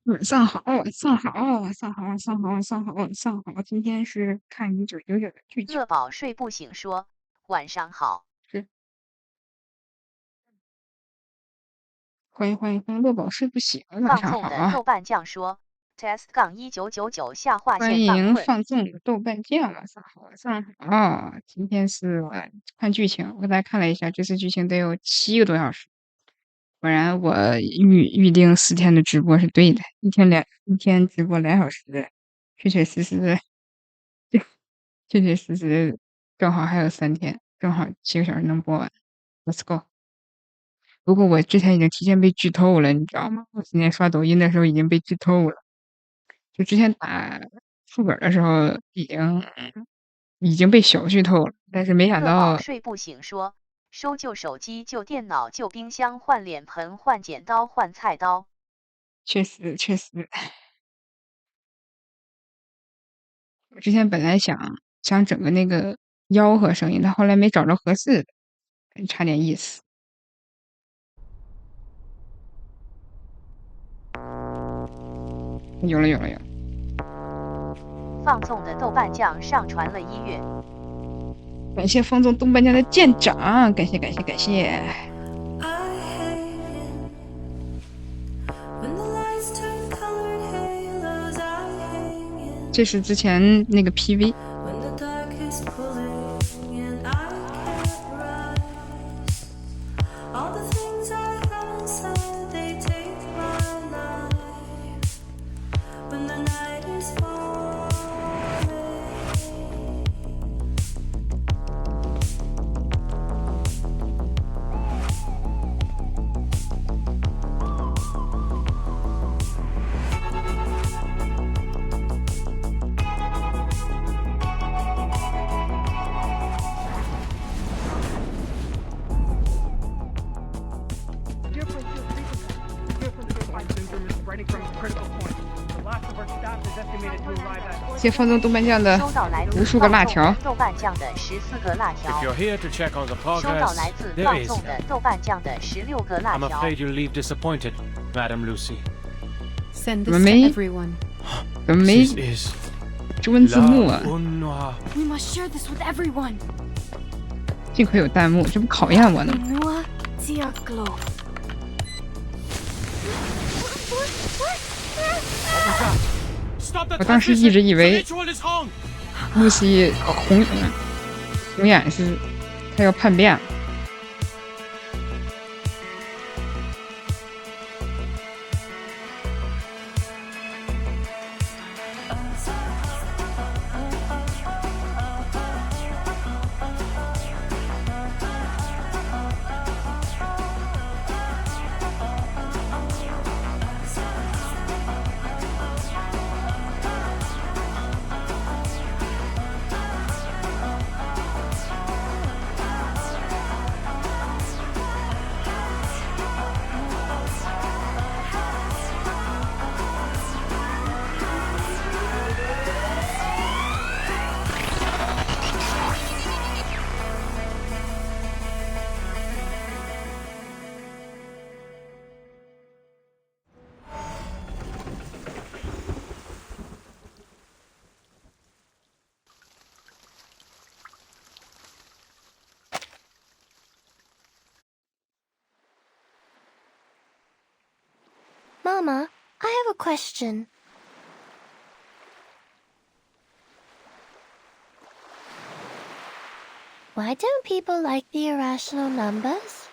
晚上好，晚上好，晚上好，晚上好，晚上好，晚上好。今天是看1999的剧情。乐宝睡不醒说：“晚上好。”是，欢迎乐宝睡不醒，晚放上好啊！纵的豆瓣酱说 ：“test-1999 下划欢线犯困。”迎放纵的豆瓣酱，晚上好，晚上好。今天是看剧情，我刚才看了一下，这次剧情得有7个多小时。果然，我预定4天的直播是对的，一天直播2小时，确确实实，确确实实正好还有3天，正好7个小时能播完。Let's go。不过我之前已经提前被剧透了，你知道吗？我今天刷抖音的时候已经被剧透了，就之前打副本的时候已经被小剧透了，但是没想乐宝到睡不醒说：“收旧手机、旧电脑、旧冰箱，换脸盆、换剪刀、换菜刀。”确实，我之前本来想整个那个吆喝声音，但后来没找着合适的，差点意思。有了。放纵的豆瓣酱上传了1月。感谢放纵东半家的舰长，感谢。这是之前那个 PV。谢放纵豆瓣酱的无数个辣条。豆瓣酱的14个辣条。收到来自放纵的豆瓣酱的16个辣条。I'm afraid you'll leave disappointed, Madam Lucy. Send this to everyone. 怎么没中文字幕啊？ We must share this with everyone. 幸亏有弹幕，这不考验我呢。我当时一直以为露西红眼是她要叛变。Mama, I have a question. Why don't people like the irrational numbers?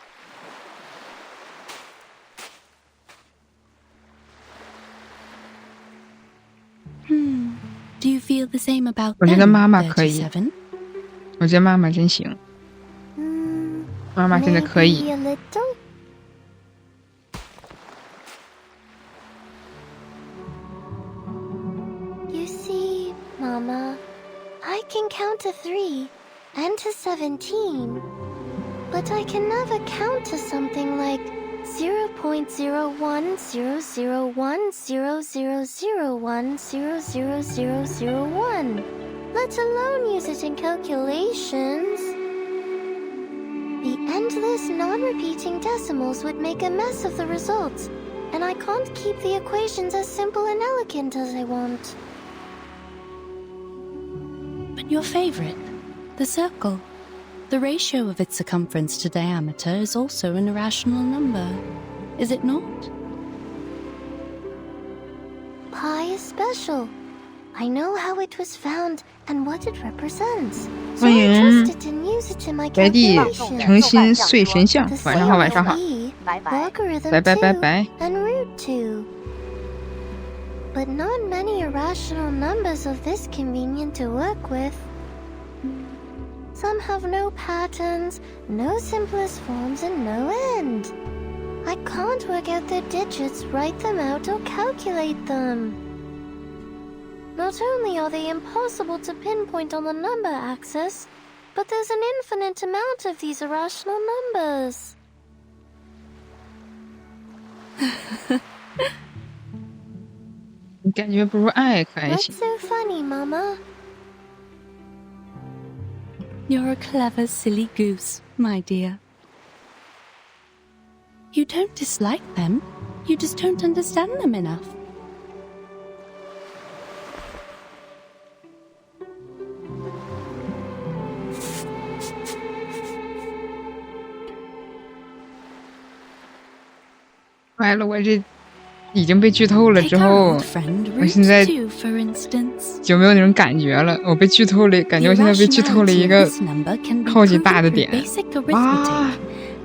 Do you feel the same about 我觉得 them, 妈妈可以， 37? 我觉得妈妈真行，妈妈真的可 Maybe 以。 a little? You see, Mama, I can count to 3 and to 17, but I can never count to something like 0.01000100001, let alone use it in calculations. The endless, non-repeating decimals would make a mess of the results, and I can't keep the equations as simple and elegant as I want. But your favorite, the circle. The ratio of its circumference to diameter is also an irrational number, is it not? Pi is special. I know how it was found and what it represents. So 欢 I 迎 trusted and used it in my 白帝 calculations. 诚心碎神像， The 晚上好， same 晚上 with 好， e, 拜拜。 logarithm 拜拜拜 2, 拜。 and root 2. But not many irrational numbers of this convenient to work with. Some have no patterns, no simplest forms, and no end. I can't work out their digits, write them out, or calculate them. Not only are they impossible to pinpoint on the number axis, but there's an infinite amount of these irrational numbers. 你感觉不如爱可爱 What's 些。 so funny, Mama? You're a clever, silly goose, my dear. You don't dislike them, you just don't understand them enough. "完了，我这已经被剧透了 Take 之 our 后 old，friend 我 Root 现在 2, for instance. 就没有那种感觉了。我被剧透了，感觉 The 我现在被剧透了 irrationality 一 of 个 this number can be 超级 proven 大的 through 点。 basic 哇 arithmetic,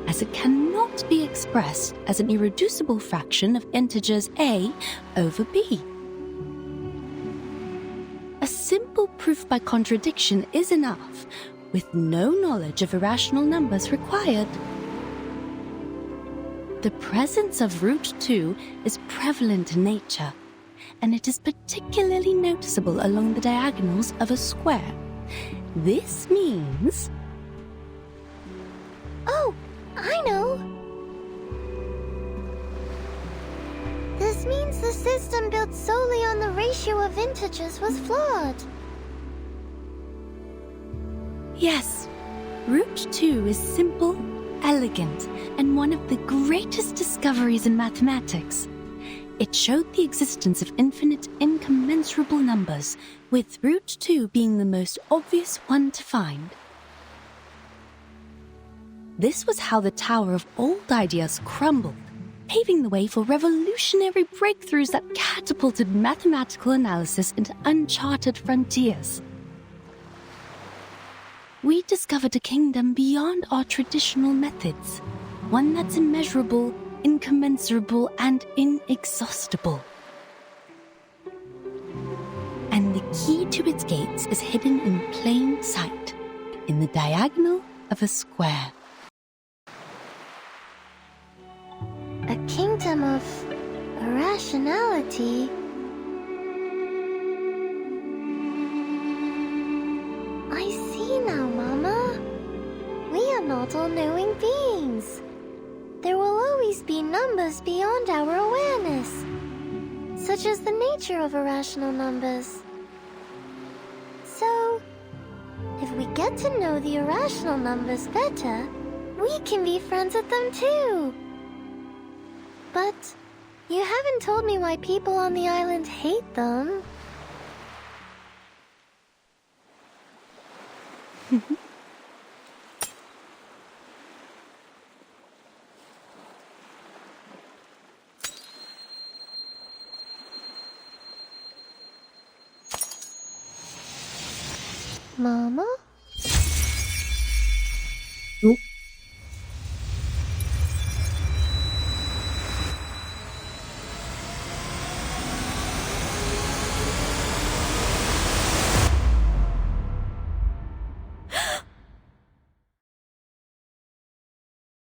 as it cannot be expressed as an irreducible fraction of integers a over b. A simple proof by contradiction is enough, with no knowledge of irrational numbers required. The presence of root 2 is prevalent in nature, and it is particularly noticeable along the diagonals of a square. This means... Oh, I know. This means the system built solely on the ratio of integers was flawed. Yes, root 2 is simple, elegant, and one of the greatest discoveries in mathematics. It showed the existence of infinite incommensurable numbers, with root 2 being the most obvious one to find. This was how the Tower of Old Ideas crumbled, paving the way for revolutionary breakthroughs that catapulted mathematical analysis into uncharted frontiers. We discovered a kingdom beyond our traditional methods, one that's immeasurable, incommensurable, and inexhaustible. And the key to its gates is hidden in plain sight, in the diagonal of a square. A kingdom of irrationality. I see now, Mama. We are not all-knowing beings. There will always be numbers beyond our awareness, such as the nature of irrational numbers. So, if we get to know the irrational numbers better, we can be friends with them too. But you haven't told me why people on the island hate them. Mama? 哟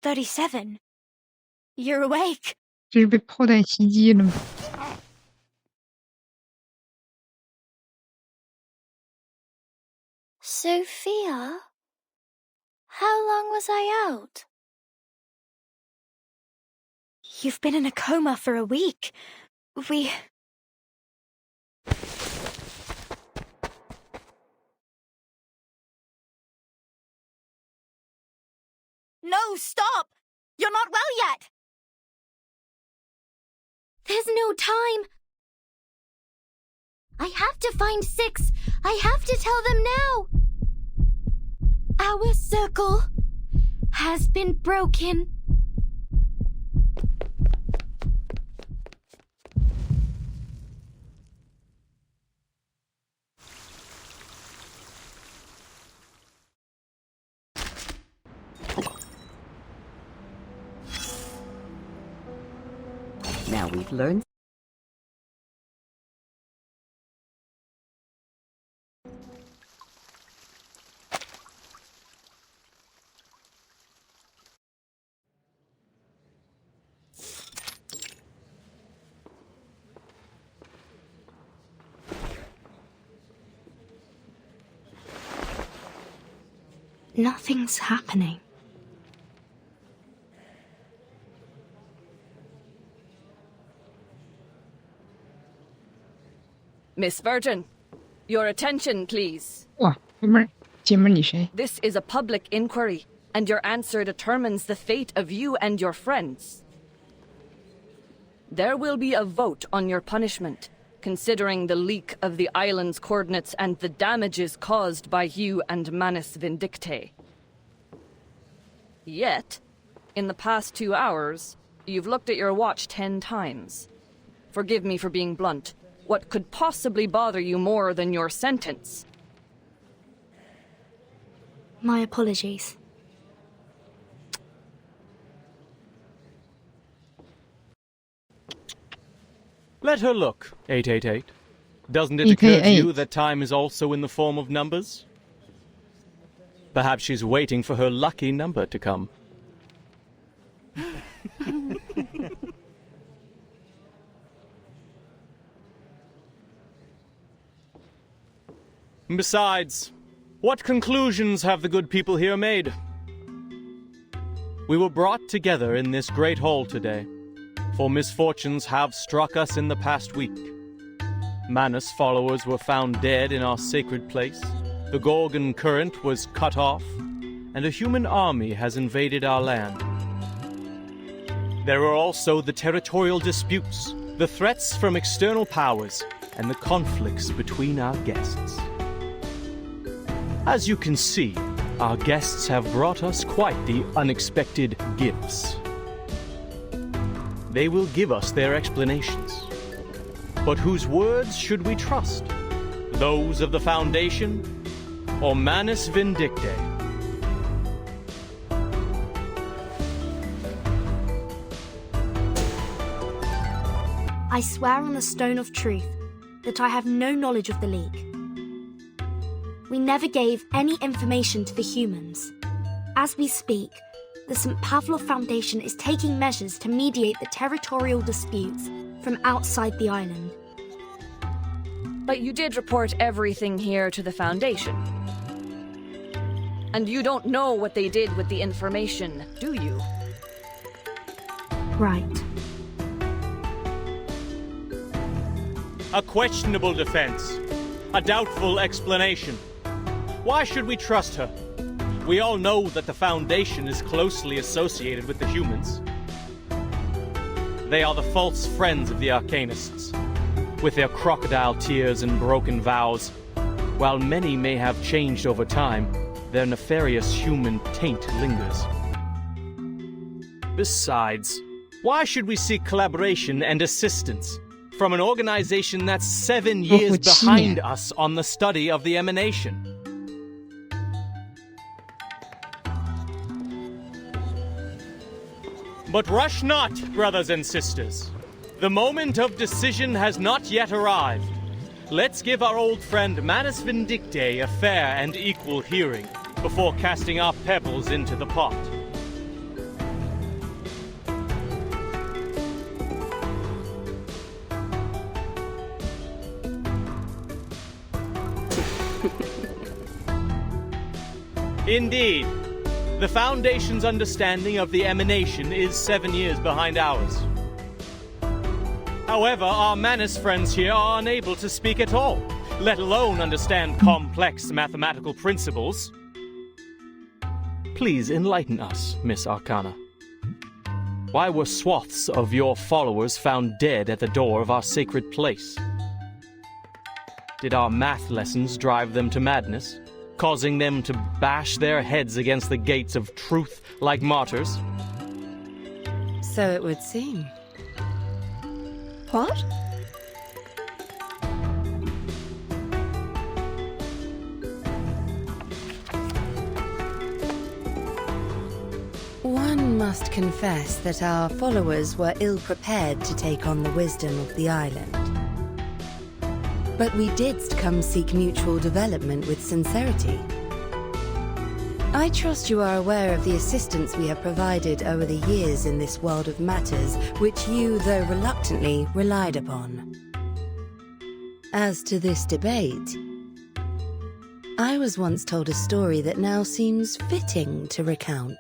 37. You're awake. 这是被炮弹袭击了吗？ Sophia? How long was I out? You've been in a coma for a week. No, stop! You're not well yet! There's no time. I have to find 6. I have to tell them now. Our circle has been broken. Now we've learned. Nothing's happening. Miss Virgin, your attention, please. 哇，姐们儿你谁？ This is a public inquiry, and your answer determines the fate of you and your friends. There will be a vote on your punishment, considering the leak of the island's coordinates and the damages caused by you and Manus Vindictae. Yet, in the past 2 hours, you've looked at your watch 10 times. Forgive me for being blunt. What could possibly bother you more than your sentence? My apologies. Let her look, 888. Doesn't it occur to 888. you that time is also in the form of numbers? Perhaps she's waiting for her lucky number to come. Besides, what conclusions have the good people here made? We were brought together in this great hall today, for misfortunes have struck us in the past week. Manus followers were found dead in our sacred place, the Gorgon current was cut off, and a human army has invaded our land. There are also the territorial disputes, the threats from external powers, and the conflicts between our guests. As you can see, our guests have brought us quite the unexpected gifts. They will give us their explanations. But whose words should we trust? Those of the Foundation or Manus Vindictae? I swear on the stone of truth that I have no knowledge of the leak. We never gave any information to the humans. As we speak, the St. Pavlov Foundation is taking measures to mediate the territorial disputes from outside the island. But you did report everything here to the Foundation. And you don't know what they did with the information, do you? Right. A questionable defense. A doubtful explanation. Why should we trust her? We all know that the Foundation is closely associated with the humans. They are the false friends of the Arcanists. With their crocodile tears and broken vows, while many may have changed over time, their nefarious human taint lingers. Besides, why should we seek collaboration and assistance from an organization that's 7 years behind us on the study of the emanation? But rush not, brothers and sisters. The moment of decision has not yet arrived. Let's give our old friend Manus Vindictae a fair and equal hearing before casting our pebbles into the pot. Indeed. The Foundation's understanding of the emanation is 7 years behind ours. However, our Manus friends here are unable to speak at all, let alone understand complex mathematical principles. Please enlighten us, Miss Arcana. Why were swaths of your followers found dead at the door of our sacred place? Did our math lessons drive them to madness, causing them to bash their heads against the gates of truth like martyrs? So it would seem. What? One must confess that our followers were ill-prepared to take on the wisdom of the island. But we did come seek mutual development with sincerity. I trust you are aware of the assistance we have provided over the years in this world of matters, which you, though reluctantly, relied upon. As to this debate, I was once told a story that now seems fitting to recount.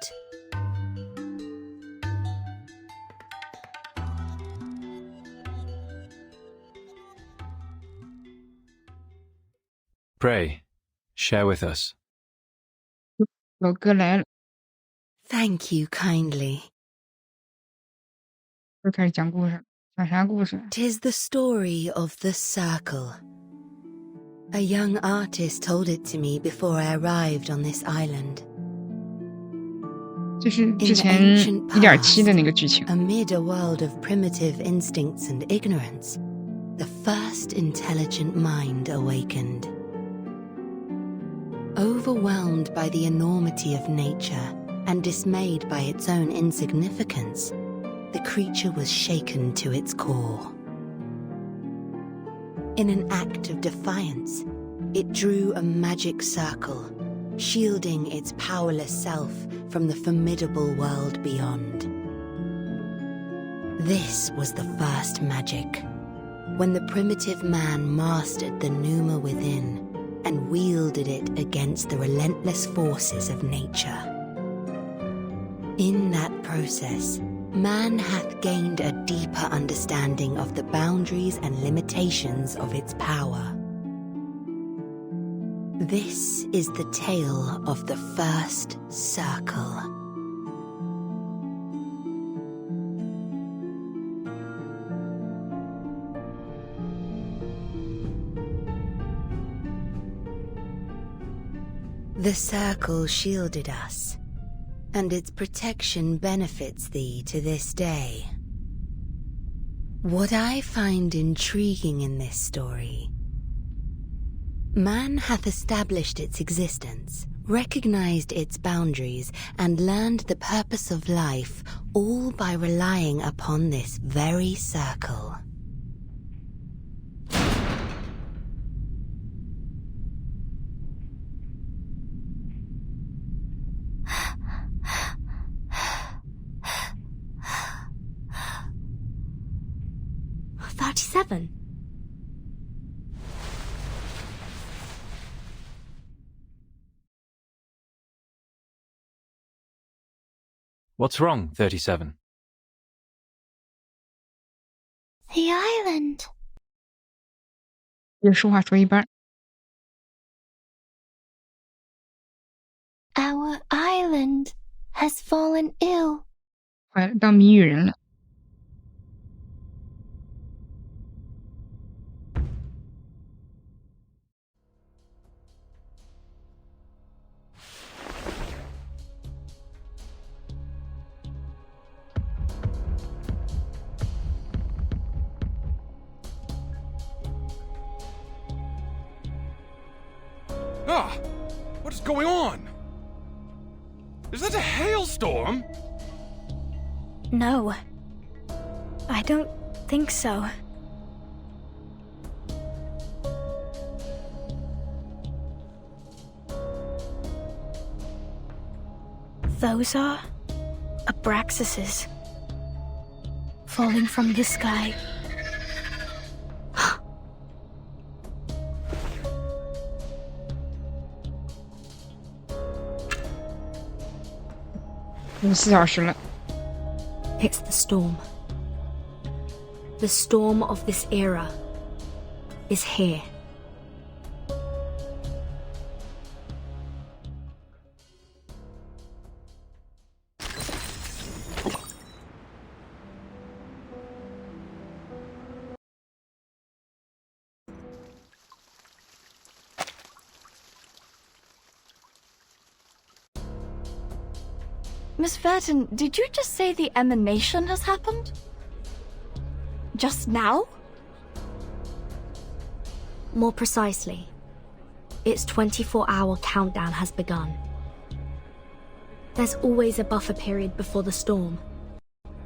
Pray, share with us. 老哥来了， Thank you kindly. 又开始讲故事，讲啥故事？ 'Tis the story of the circle. A young artist told it to me before I arrived on this island. 就是 In 之 the 前 ancient 1.7 的 past, 那个剧情。 amid a world of primitive instincts and ignorance, the first intelligent mind awakened. Overwhelmed by the enormity of nature and dismayed by its own insignificance, the creature was shaken to its core. In an act of defiance, it drew a magic circle, shielding its powerless self from the formidable world beyond. This was the first magic, when the primitive man mastered the pneuma within and wielded it against the relentless forces of nature. In that process, man hath gained a deeper understanding of the boundaries and limitations of its power. This is the tale of the first circle. The circle shielded us, and its protection benefits thee to this day. What I find intriguing in this story, man hath established its existence, recognized its boundaries, and learned the purpose of life, all by relying upon this very circle. Seven. What's wrong, 37? The island. 别说话说一半。 Our island has fallen ill. 坏了，当谜语人了。 Ah! What is going on? Is that a hailstorm? No. I don't think so. Those are Abraxases falling from the sky.4小时了。 It's the storm. The storm of this era is here. Miss Verton, did you just say the emanation has happened? Just now? More precisely, its 24-hour countdown has begun. There's always a buffer period before the storm,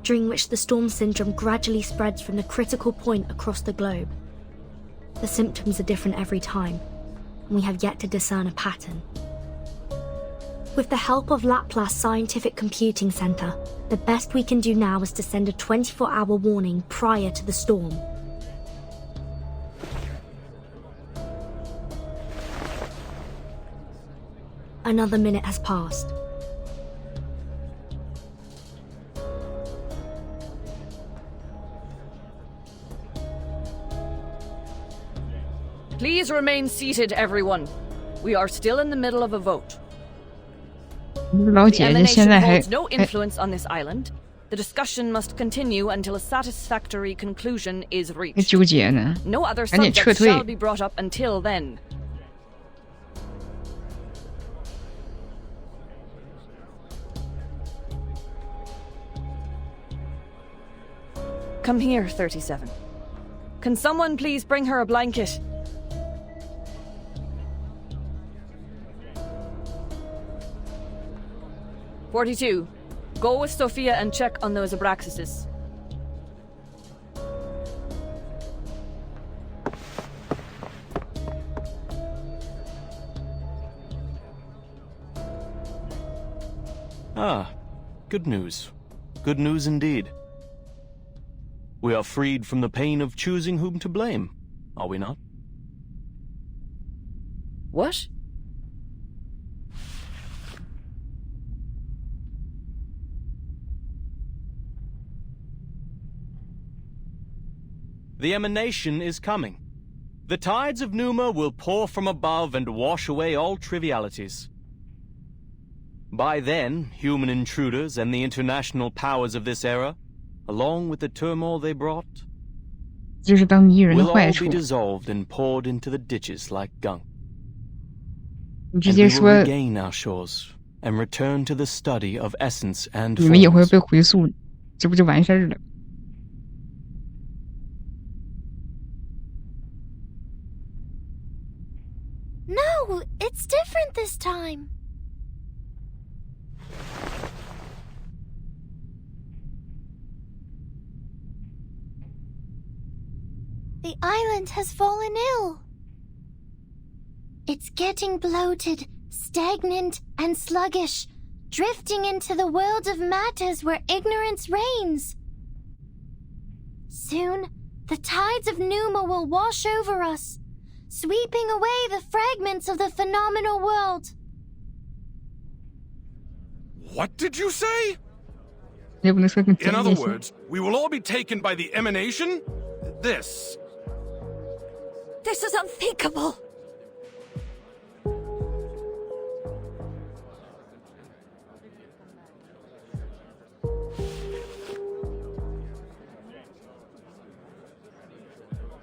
during which the storm syndrome gradually spreads from the critical point across the globe. The symptoms are different every time, and we have yet to discern a pattern. With the help of Laplace Scientific Computing Center, the best we can do now is to send a 24-hour warning prior to the storm. Another minute has passed. Please remain seated, everyone. We are still in the middle of a vote. 老 The 姐姐现在 emanation 还 holds no influence on this island. The discussion must continue until a satisfactory conclusion is 还 reached. 纠结呢， No other 赶紧撤 subjects shall 退。 be brought up until then. Come here, 37. Can someone please bring her a blanket? "42. Go with Sophia and check on those Abraxases." Ah, good news. Good news indeed. We are freed from the pain of choosing whom to blame, are we not? What? The emanation is coming. The tides of Numa will pour from above and wash away all trivialities. By then, human intruders and the international powers of this era, along with the turmoil they brought, 这是当谜语人的 will 坏 all 处 be。dissolved and poured into the ditches like gunk. 你直 And 接 we 说 will regain our shores and return to the study of essence and 你们也会 forms. 被回溯，这不就完事儿了？ No, it's different this time. The island has fallen ill. It's getting bloated, stagnant, and sluggish, drifting into the world of matters where ignorance reigns. Soon, the tides of Numa will wash over us, sweeping away the fragments of the phenomenal world. What did you say? 也不能说更 In 简 other 练些。 words, we will all be taken by the emanation? This. This is unthinkable.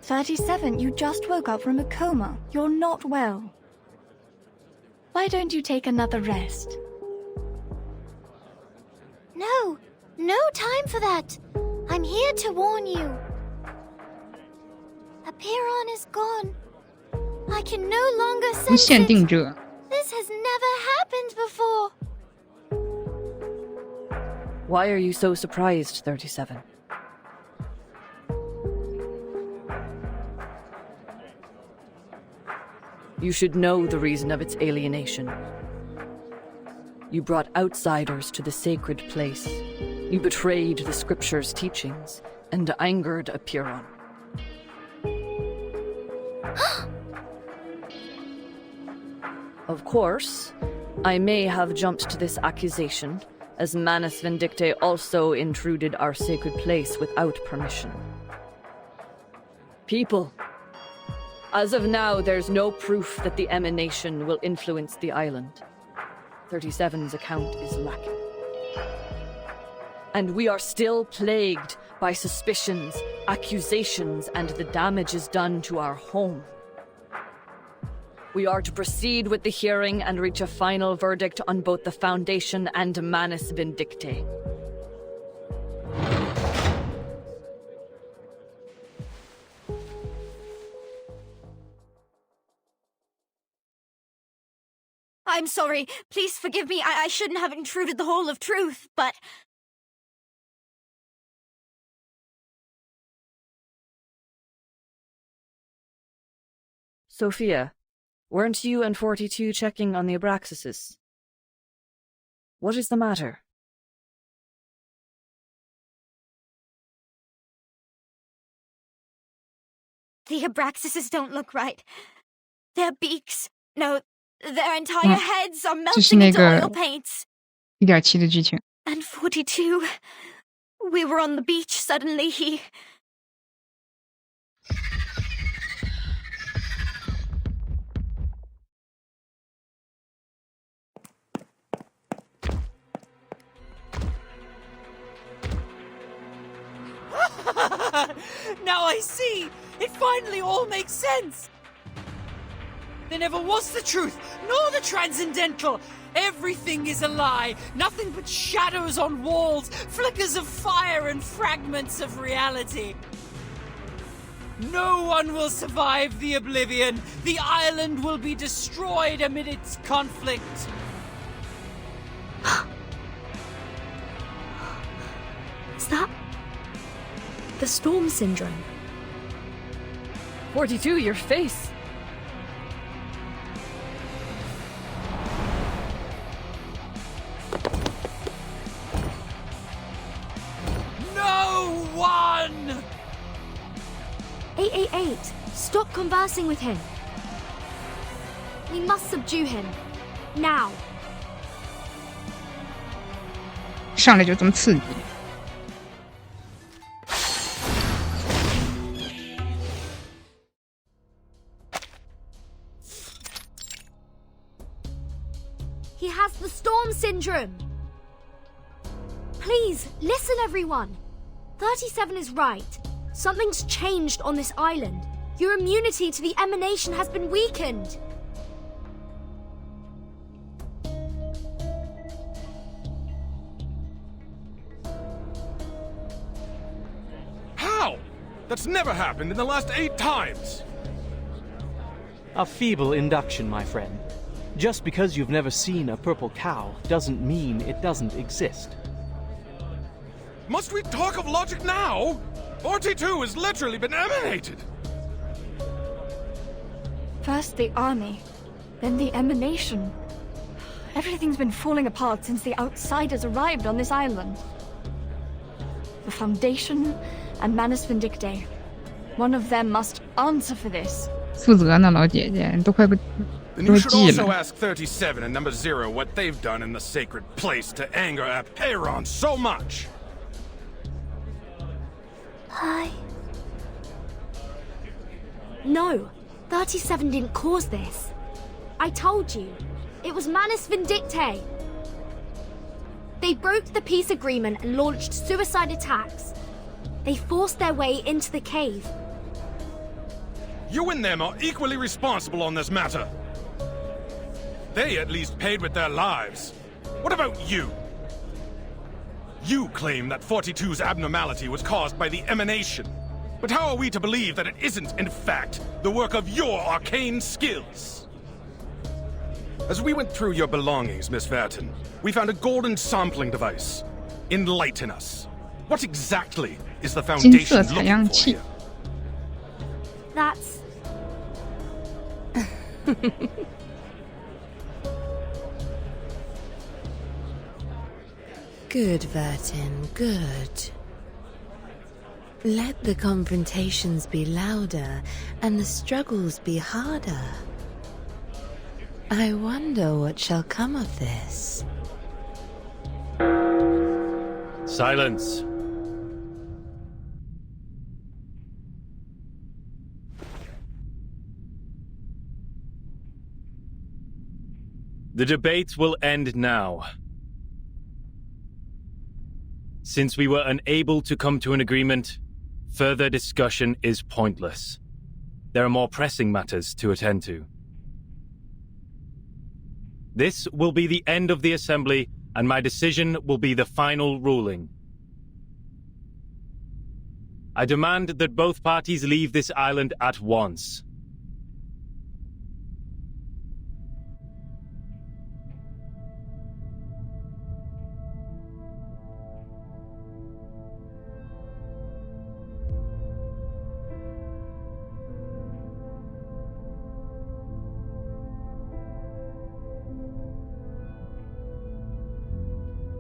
"37, you just woke up from a coma. You're not well. Why don't you take another rest?" No time for that. I'm here to warn you. Apiron is gone. I can no longer 无 sense 限 it. 定者， This has never happened before. Why are you so surprised, 37? You should know the reason of its alienation. You brought outsiders to the sacred place. You betrayed the scripture's teachings and angered Apiron. Of course, I may have jumped to this accusation, as Manus Vindictae also intruded our sacred place without permission. People, as of now, there's no proof that the emanation will influence the island. 37's account is lacking. And we are still plagued by suspicions, accusations, and the damages done to our home. We are to proceed with the hearing and reach a final verdict on both the Foundation and Manus Vindictae. I'm sorry. Please forgive me. I shouldn't have intruded the Hall of Truth, but... Sophia, weren't you and 42 checking on the Abraxases? What is the matter? The Abraxases don't look right. Their beaks... No, their entire heads are melting into oil paints. 1.7的剧情。 And 42... We were on the beach, suddenly he... Now I see! It finally all makes sense! There never was the truth, nor the transcendental! Everything is a lie! Nothing but shadows on walls, flickers of fire and fragments of reality! No one will survive the oblivion! The island will be destroyed amid its conflict! Is that... the storm syndrome? 42, your face! No one! 888, stop conversing with him. We must subdue him. Now. 上来就这么刺激。 He has the storm syndrome. Please, listen everyone. 37 is right. Something's changed on this island. Your immunity to the emanation has been weakened. How? That's never happened in the last 8 times. A feeble induction, my friend. Just because you've never seen a purple cow doesn't mean it doesn't exist. Must we talk of logic now? 42 has literally been emanated. First the army, then the emanation. Everything's been falling apart since the outsiders arrived on this island. The Foundation and Manus Vindictae. One of them must answer for this. 负责呢，老姐姐，你都快不 Then you should also ask 37 and number 0 what they've done in the sacred place to anger Apeiron so much. Hi. No, 37 didn't cause this. I told you. It was Manus Vindictae. They broke the peace agreement and launched suicide attacks. They forced their way into the cave. You and them are equally responsible on this matter. They at least paid with their lives. What about you? You claim that 42's abnormality was caused by the emanation. But how are we to believe that it isn't, in fact, the work of your arcane skills? As we went through your belongings, Miss Verton, we found a golden sampling device. Enlighten us. What exactly is the Foundation looking for here? That's... Good, Vertin, good. Let the confrontations be louder and the struggles be harder. I wonder what shall come of this. Silence. The debate will end now. Since we were unable to come to an agreement, further discussion is pointless. There are more pressing matters to attend to. This will be the end of the assembly, and my decision will be the final ruling. I demand that both parties leave this island at once.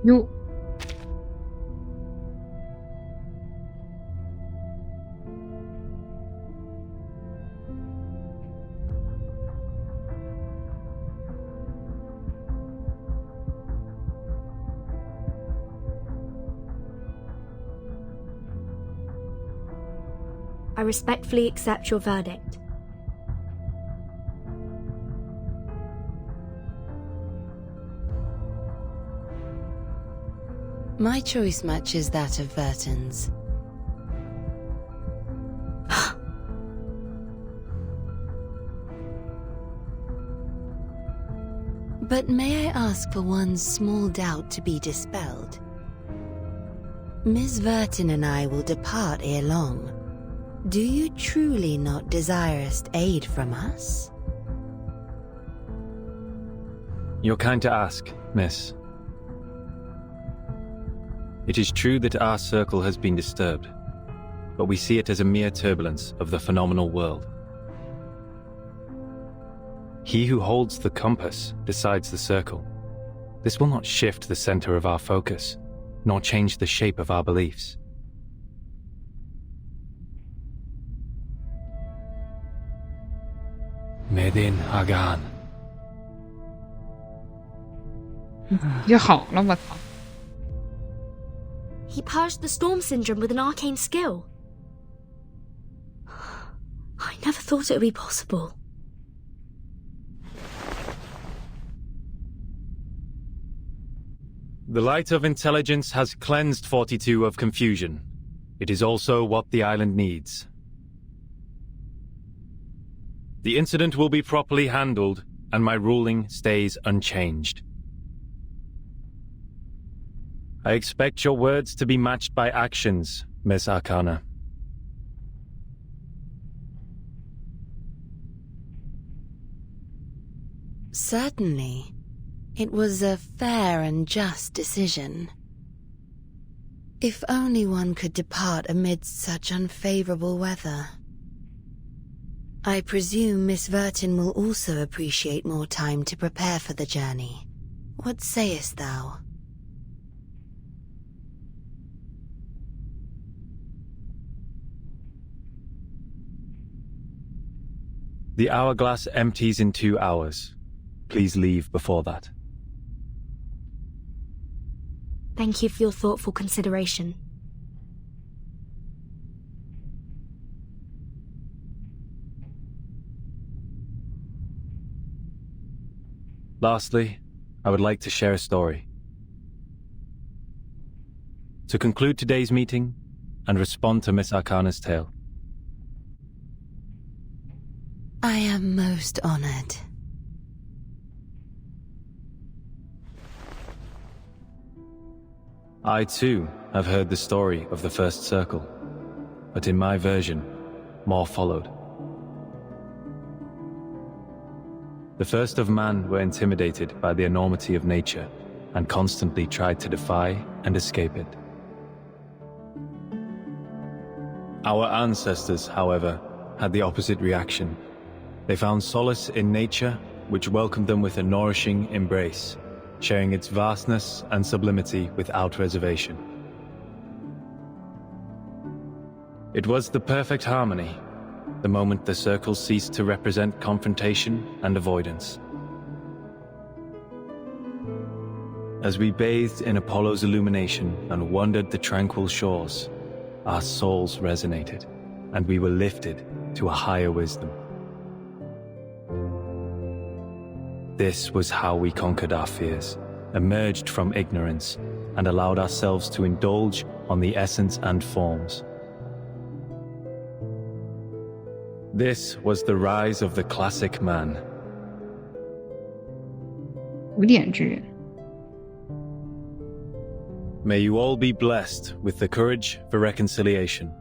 You. I respectfully accept your verdict. My choice matches that of Verton's. But may I ask for one small doubt to be dispelled? Miss Verton and I will depart ere long. Do you truly not desire aid from us? You're kind to ask, miss. It is true that our circle has been disturbed, but we see it as a mere turbulence of the phenomenal world. He who holds the compass decides the circle. This will not shift the center of our focus, nor change the shape of our beliefs. Medin Hagan. 也好了，我操！ He purged the storm syndrome with an arcane skill. I never thought it would be possible. The light of intelligence has cleansed 42 of confusion. It is also what the island needs. The incident will be properly handled, and my ruling stays unchanged. I expect your words to be matched by actions, Miss Arcana. Certainly. It was a fair and just decision. If only one could depart amidst such unfavorable weather. I presume Miss Verton will also appreciate more time to prepare for the journey. What sayest thou? The hourglass empties in 2 hours. Please leave before that. Thank you for your thoughtful consideration. Lastly, I would like to share a story. To conclude today's meeting and respond to Miss Arcana's tale. I am most honored. I too have heard the story of the first circle, but in my version, more followed. The first of man were intimidated by the enormity of nature and constantly tried to defy and escape it. Our ancestors, however, had the opposite reaction. They found solace in nature, which welcomed them with a nourishing embrace, sharing its vastness and sublimity without reservation. It was the perfect harmony, the moment the circle ceased to represent confrontation and avoidance. As we bathed in Apollo's illumination and wandered the tranquil shores, our souls resonated, and we were lifted to a higher wisdom. This was how we conquered our fears, emerged from ignorance, and allowed ourselves to indulge on the essence and forms. This was the rise of the classic man. 古典之人。May you all be blessed with the courage for reconciliation,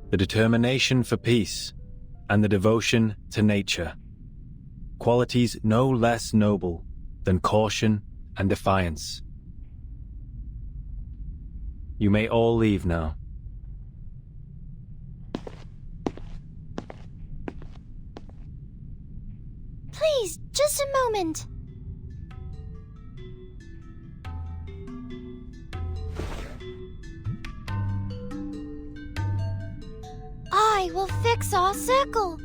the determination for peace, and the devotion to nature. Qualities no less noble than caution and defiance. You may all leave now. Please, just a moment. I will fix our circle.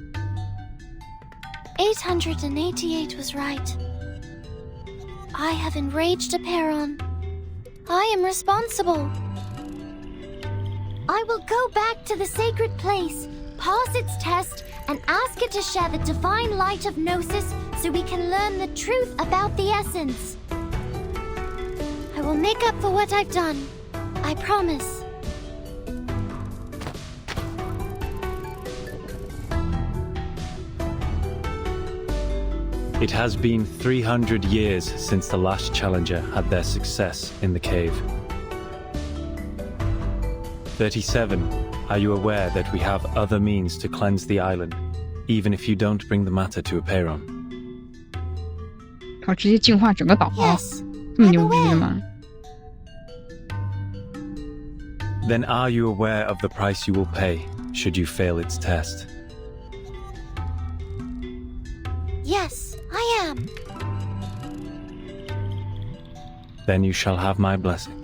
888 was right. I have enraged Aperon. I am responsible. I will go back to the sacred place, pass its test, and ask it to share the divine light of Gnosis so we can learn the truth about the essence. I will make up for what I've done. I promise. It has been 300 years since the last challenger had their success in the cave. 37. Are you aware that we have other means to cleanse the island, even if you don't bring the matter to Aperon? 靠，直接净化整个岛啊！ Yes, 这么牛逼的吗？ Then are you aware of the price you will pay should you fail its test? Yes, I am. Then you shall have my blessing.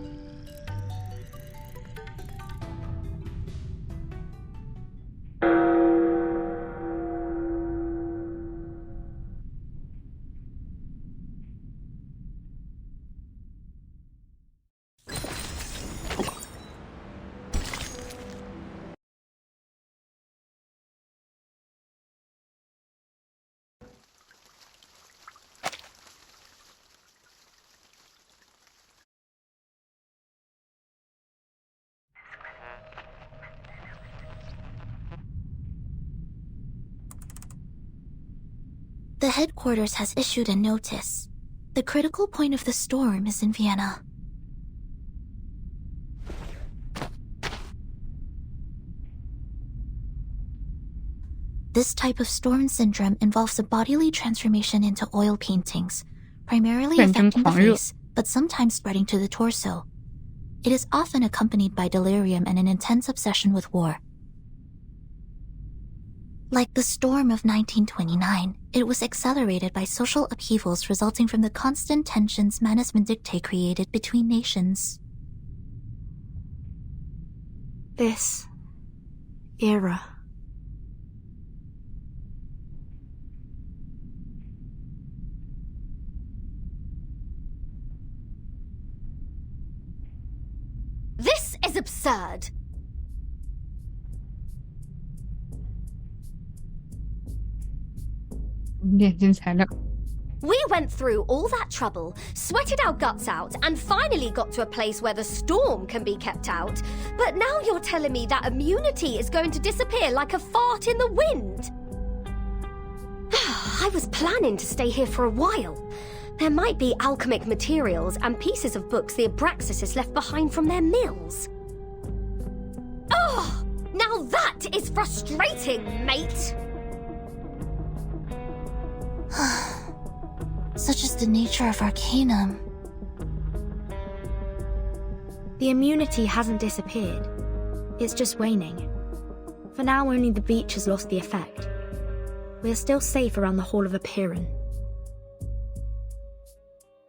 The headquarters has issued a notice. The critical point of the storm is in Vienna. This type of storm syndrome involves a bodily transformation into oil paintings, primarily affecting the face, but sometimes spreading to the torso. It is often accompanied by delirium and an intense obsession with war. Like the storm of 1929, it was accelerated by social upheavals resulting from the constant tensions Mannesmann Dictate created between nations. This era. This is absurd! We went through all that trouble, sweated our guts out, and finally got to a place where the storm can be kept out. But now you're telling me that immunity is going to disappear like a fart in the wind. I was planning to stay here for a while. There might be alchemic materials and pieces of books the Abraxas left behind from their mills. Oh, now that is frustrating, mate! Such is the nature of Arcanum. The immunity hasn't disappeared. It's just waning. For now, only the beach has lost the effect. We are still safe around the Hall of Aperon.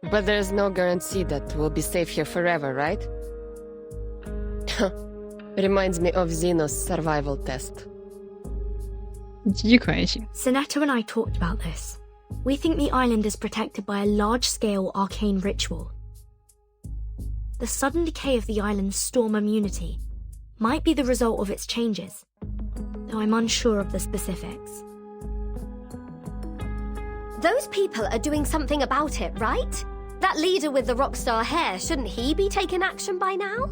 But there's no guarantee that we'll be safe here forever, right? Reminds me of Zeno's survival test. Sinetta and I talked about this. We think the island is protected by a large-scale arcane ritual. The sudden decay of the island's storm immunity might be the result of its changes, though I'm unsure of the specifics. Those people are doing something about it, right? That leader with the rockstar hair, shouldn't he be taking action by now?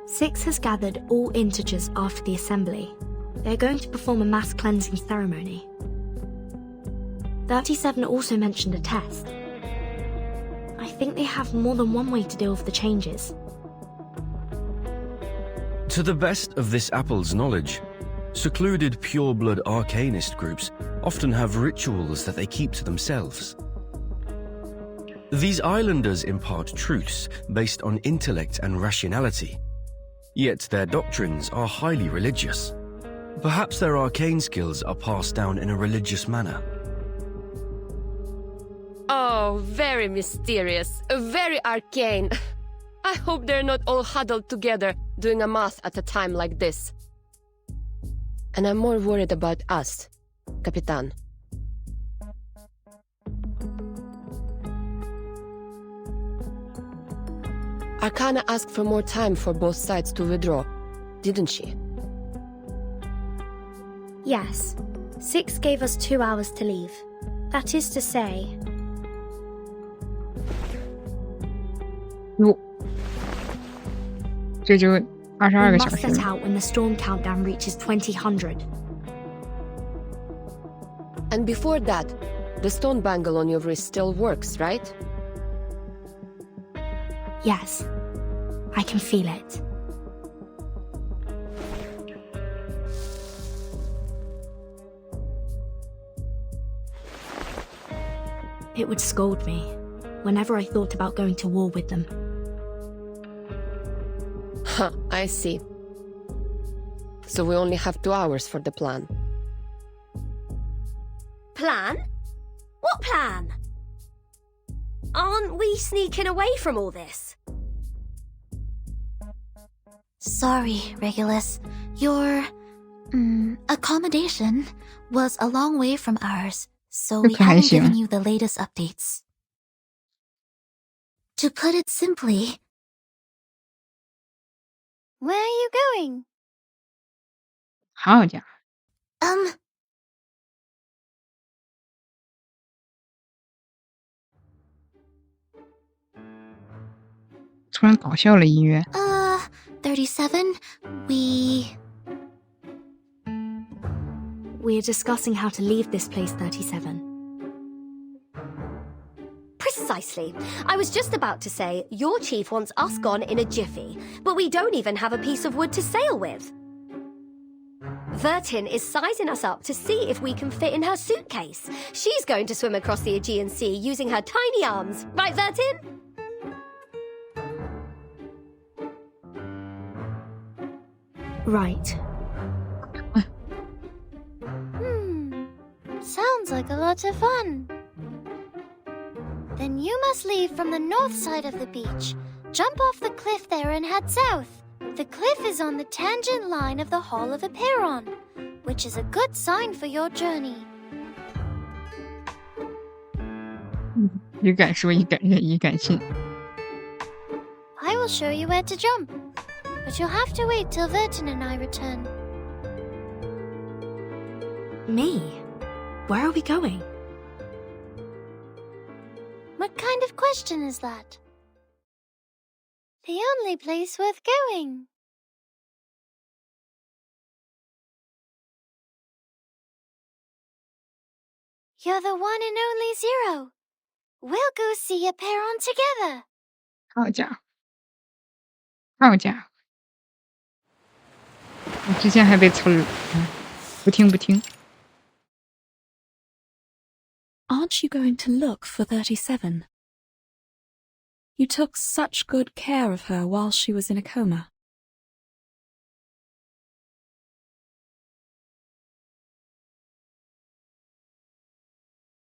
Six has gathered all integers after the assembly. They're going to perform a mass cleansing ceremony. 37 also mentioned a test. I think they have more than one way to deal with the changes. To the best of this apple's knowledge, secluded pure-blood arcanist groups often have rituals that they keep to themselves. These islanders impart truths based on intellect and rationality, yet their doctrines are highly religious. Perhaps their arcane skills are passed down in a religious manner. Oh, very mysterious, very arcane. I hope they're not all huddled together doing a math at a time like this. And I'm more worried about us, Capitan. Arcana asked for more time for both sides to withdraw, didn't she? Yes. 6 gave us 2 hours to leave. That is to say...哟，这就22 We 个小 must 时 set 了。 out when the storm countdown reaches 2000. And before that, the stone bangle on your wrist still works, right? Yes. I can feel it. It would scold me whenever I thought about going to war with them. Huh, I see. So we only have 2 hours for the plan. Plan? What plan? Aren't we sneaking away from all this? Sorry, Regulus. Your accommodation was a long way from ours, so we haven't given you the latest updates. To put it simply... Where are you going? 好家伙，突然搞笑了音乐。37, We're discussing how to leave this place, 37. Precisely. I was just about to say, your chief wants us gone in a jiffy, but we don't even have a piece of wood to sail with. Vertin is sizing us up to see if we can fit in her suitcase. She's going to swim across the Aegean Sea using her tiny arms. Right, Vertin? Right. Sounds like a lot of fun. Then you must leave from the north side of the beach. Jump off the cliff there and head south. The cliff is on the tangent line of the Hall of Aperon, which is a good sign for your journey. 也敢说，也敢认，也敢信。 I will show you where to jump, but you'll have to wait till Vertin and I return. Me? Where are we going? What kind of question is that? The only place worth going. You're the one and only Zero. We'll go see Aperon together. 好家伙，好家伙！我之前还被呲了，不听不听。 Aren't you going to look for 37? You took such good care of her while she was in a coma.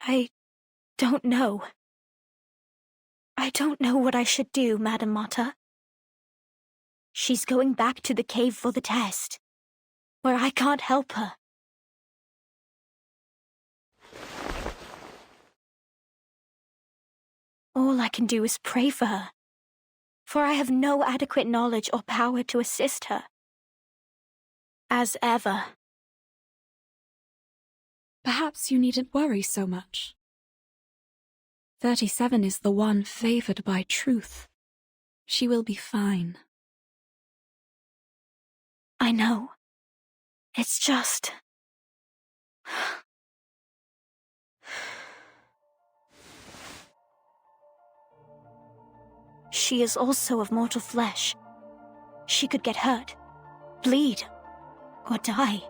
I don't know. I don't know what I should do, Madam Mata. She's going back to the cave for the test, where I can't help her. All I can do is pray for her, for I have no adequate knowledge or power to assist her. As ever. Perhaps you needn't worry so much. 37 is the one favored by truth. She will be fine. I know. It's just... she is also of mortal flesh. She could get hurt, bleed, or die.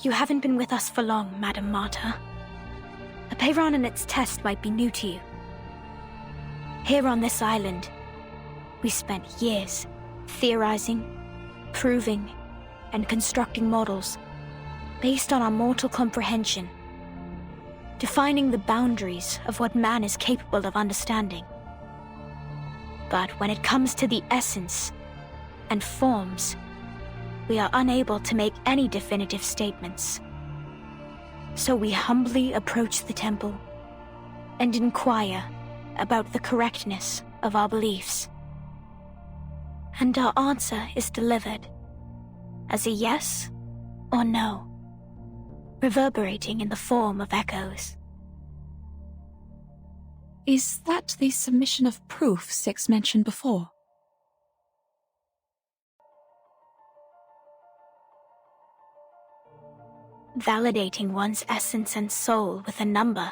You haven't been with us for long, Madam Martyr. A Peyron and its test might be new to you. Here on this island, we spent years theorizing, proving, and constructing models based on our mortal comprehension, defining the boundaries of what man is capable of understanding. But when it comes to the essence and forms, we are unable to make any definitive statements. So we humbly approach the temple and inquire about the correctness of our beliefs. And our answer is delivered as a yes or no, reverberating in the form of echoes. Is that the submission of proof Six mentioned before? Validating one's essence and soul with a number,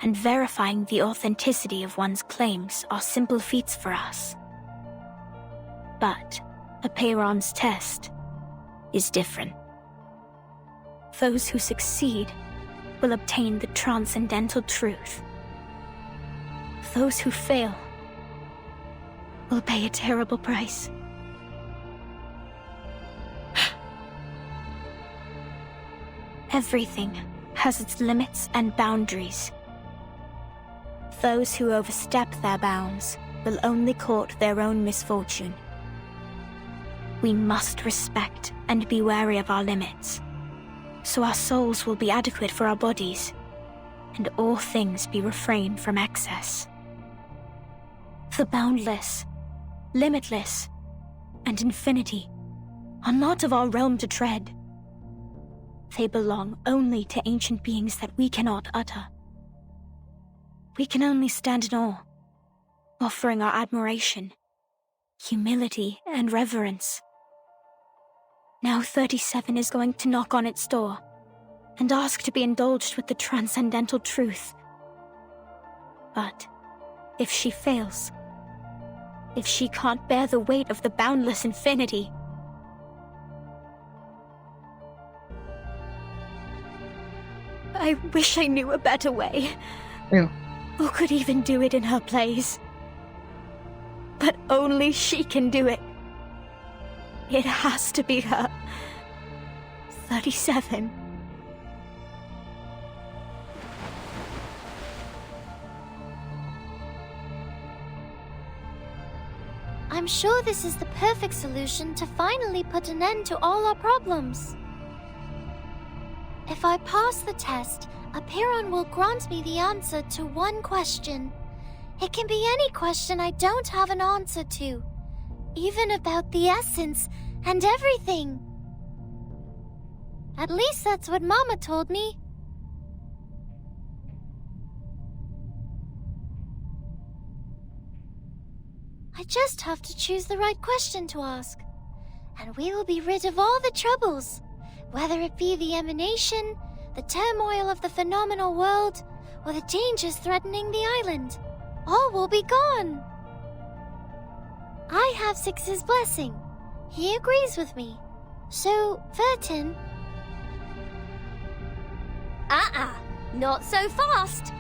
and verifying the authenticity of one's claims are simple feats for us. But a Peyron's test is different. Those who succeed will obtain the transcendental truth. Those who fail will pay a terrible price. Everything has its limits and boundaries. Those who overstep their bounds will only court their own misfortune. We must respect and be wary of our limits, so our souls will be adequate for our bodies, and all things be refrained from excess. The boundless, limitless, and infinity are not of our realm to tread. They belong only to ancient beings that we cannot utter. We can only stand in awe, offering our admiration, humility, and reverence. Now 37 is going to knock on its door and ask to be indulged with the transcendental truth. But if she fails, if she can't bear the weight of the boundless infinity, I wish I knew a better way. Ew. Or could even do it in her place. But only she can do it. It has to be her. 37. I'm sure this is the perfect solution to finally put an end to all our problems. If I pass the test, a Peyron will grant me the answer to one question. It can be any question I don't have an answer to, even about the essence and everything. At least that's what Mama told me. I just have to choose the right question to ask, and we will be rid of all the troubles. Whether it be the emanation, the turmoil of the phenomenal world, or the dangers threatening the island, all will be gone. I have Six's blessing. He agrees with me. So, Vertin... Not so fast.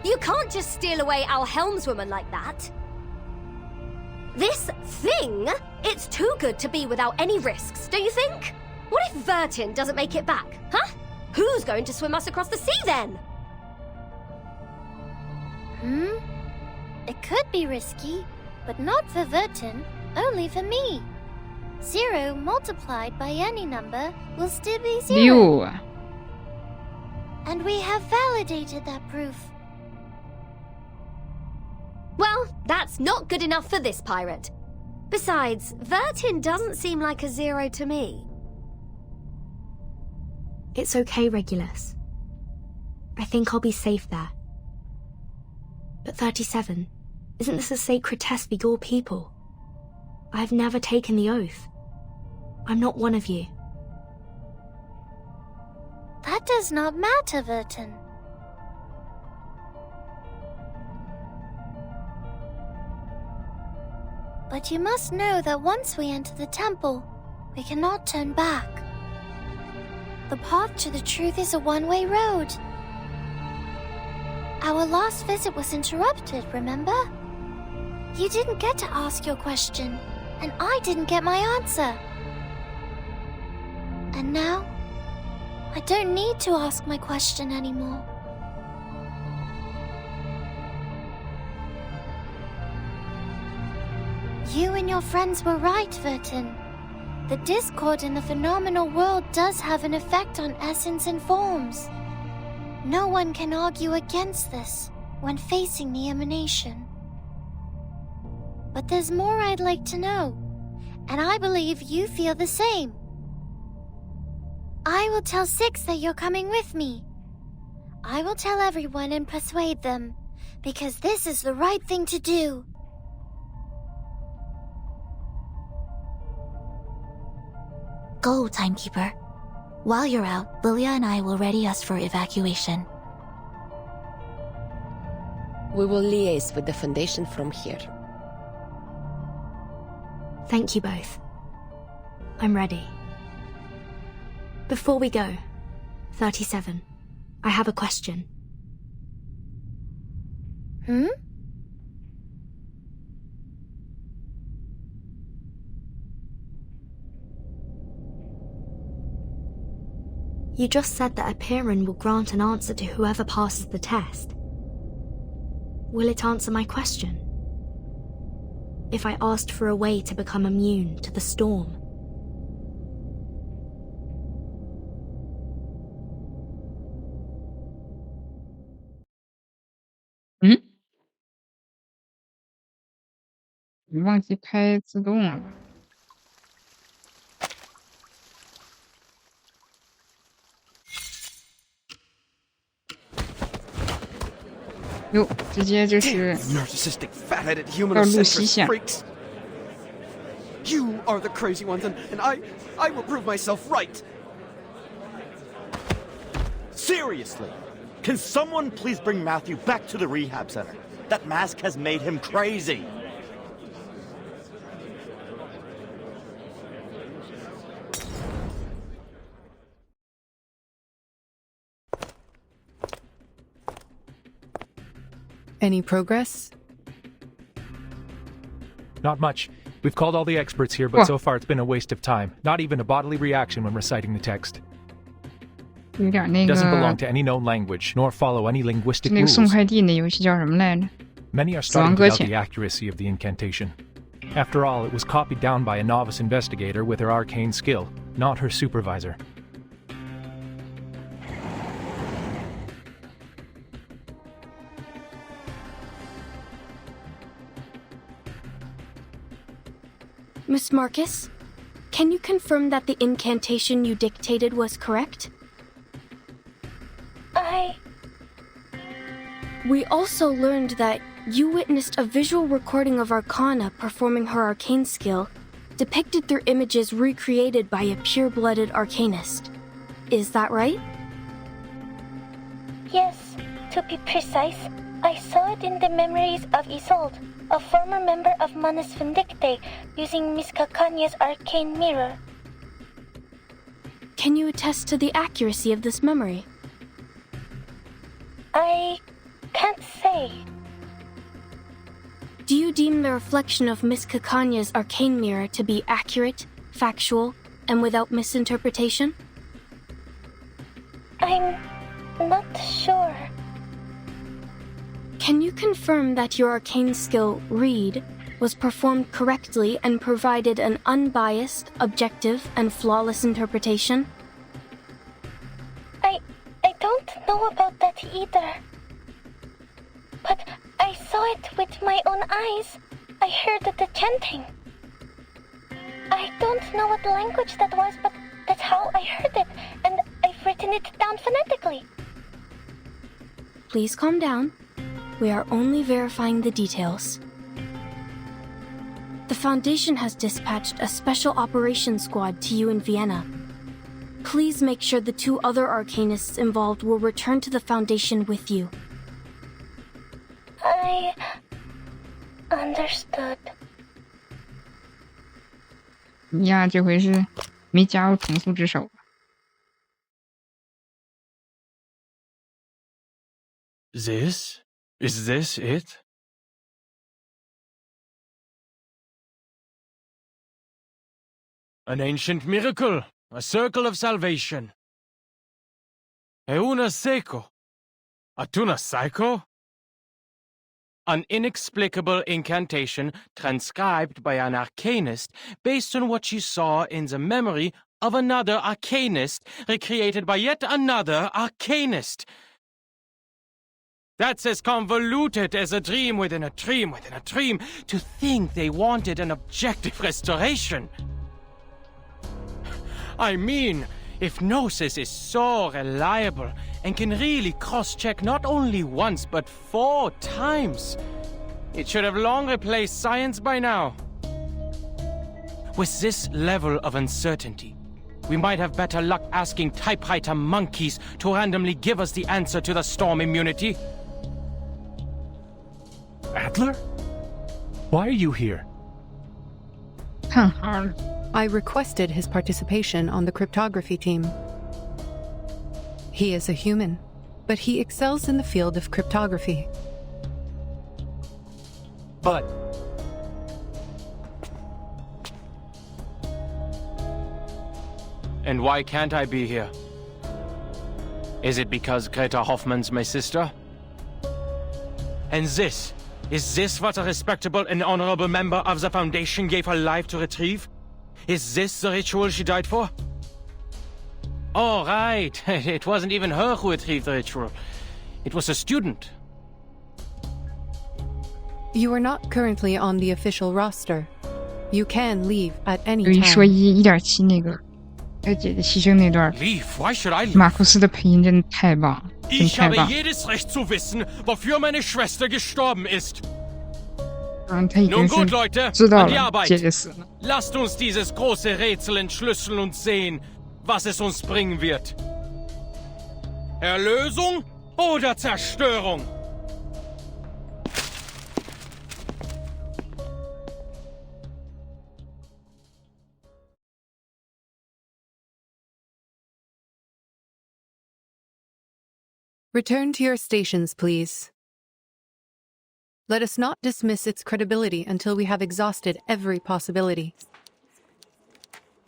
You can't just steal away our helmswoman like that. This thing, it's too good to be without any risks, don't you think? What if Vertin doesn't make it back, huh? Who's going to swim us across the sea then? It could be risky, but not for Vertin, only for me. 0 multiplied by any number will still be 0. You. And we have validated that proof. Well, that's not good enough for this pirate. Besides, Vertin doesn't seem like a 0 to me. It's okay, Regulus. I think I'll be safe there. But 37, isn't this a sacred test for your people? I've never taken the oath. I'm not one of you. That does not matter, Vertin. But you must know that once we enter the temple, we cannot turn back. The path to the truth is a one-way road. Our last visit was interrupted, remember? You didn't get to ask your question, and I didn't get my answer. And now, I don't need to ask my question anymore. You and your friends were right, Vertin. The discord in the phenomenal world does have an effect on essence and forms. No one can argue against this when facing the emanation. But there's more I'd like to know, and I believe you feel the same. I will tell Six that you're coming with me. I will tell everyone and persuade them, because this is the right thing to do. Go, Timekeeper. While you're out, Lilia and I will ready us for evacuation. We will liaise with the Foundation from here. Thank you both. I'm ready. Before we go, 37, I have a question. You just said that a Piran will grant an answer to whoever passes the test. Will it answer my question? If I asked for a way to become immune to the storm?嗯？你忘记开自动了。哟，直接就是narcissistic, fat-headed, 要录西 human-centric 线。 freaks. You are the crazy ones, and I will prove myself right. Seriously, can someone please bring Matthew back to the rehab center? That mask has made him crazy. Any progress? Not much. We've called all the experts here, but so far it's been a waste of time. Not even a bodily reaction when reciting the text. 有点那 It 个 doesn't belong to any known language, nor follow any linguistic 那个送 rules. 快递那游戏叫什么来着？ Many are 死亡 starting to 搁 doubt 浅。 the accuracy of the incantation. After all, it was copied down by a novice investigator with her arcane skill, not her supervisor. Miss Marcus, can you confirm that the incantation you dictated was correct? We also learned that you witnessed a visual recording of Arcana performing her arcane skill, depicted through images recreated by a pure-blooded arcanist. Is that right? Yes, to be precise, I saw it in the memories of Isolde, a former member of Manus Vindicte, using Miss Cacanya's arcane mirror. Can you attest to the accuracy of this memory? I can't say. Do you deem the reflection of Miss Cacanya's arcane mirror to be accurate, factual, and without misinterpretation? I'm not sure. Can you confirm that your arcane skill, Read, was performed correctly and provided an unbiased, objective, and flawless interpretation? I don't know about that either. But I saw it with my own eyes. I heard the chanting. I don't know what language that was, but that's how I heard it, and I've written it down phonetically. Please calm down. We are only verifying the details. The Foundation has dispatched a special operations squad to you in Vienna. Please make sure the 2 other arcanists involved will return to the Foundation with you. I understood. 呀，这回是没加入重塑之手。Is this it? An ancient miracle, a circle of salvation. Euna seco. Atuna psycho? An inexplicable incantation transcribed by an arcanist based on what she saw in the memory of another arcanist recreated by yet another arcanist. That's as convoluted as a dream within a dream within a dream. To think they wanted an objective restoration. I mean, if Gnosis is so reliable and can really cross-check not only once but 4 times, it should have long replaced science by now. With this level of uncertainty, we might have better luck asking typewriter monkeys to randomly give us the answer to the storm immunity. Adler? Why are you here? I requested his participation on the cryptography team. He is a human, but he excels in the field of cryptography. But... And why can't I be here? Is it because Greta Hoffman's my sister? And is this what a respectable and honorable member of the Foundation gave her life to retrieve? Is this the ritual she died for? Oh, right. It wasn't even her who retrieved the ritual. It was a student. You are not currently on the official roster. You can leave at any 有一说 time. 一1.7那个他姐姐牺牲那段， Leave? Why should I leave? 马库斯的配音真的太棒了，真 Ich 太 habe 棒。 jedes Recht zu wissen, wofür meine Schwester gestorben ist. 他已 Nun 经 gut, 是 Leute, 知道 an die 了 Arbeit. 姐姐死了。 Lasst uns dieses große Rätsel entschlüsseln und sehen, was es uns bringen wird. Erlösung oder Zerstörung? Return to your stations, please. Let us not dismiss its credibility until we have exhausted every possibility.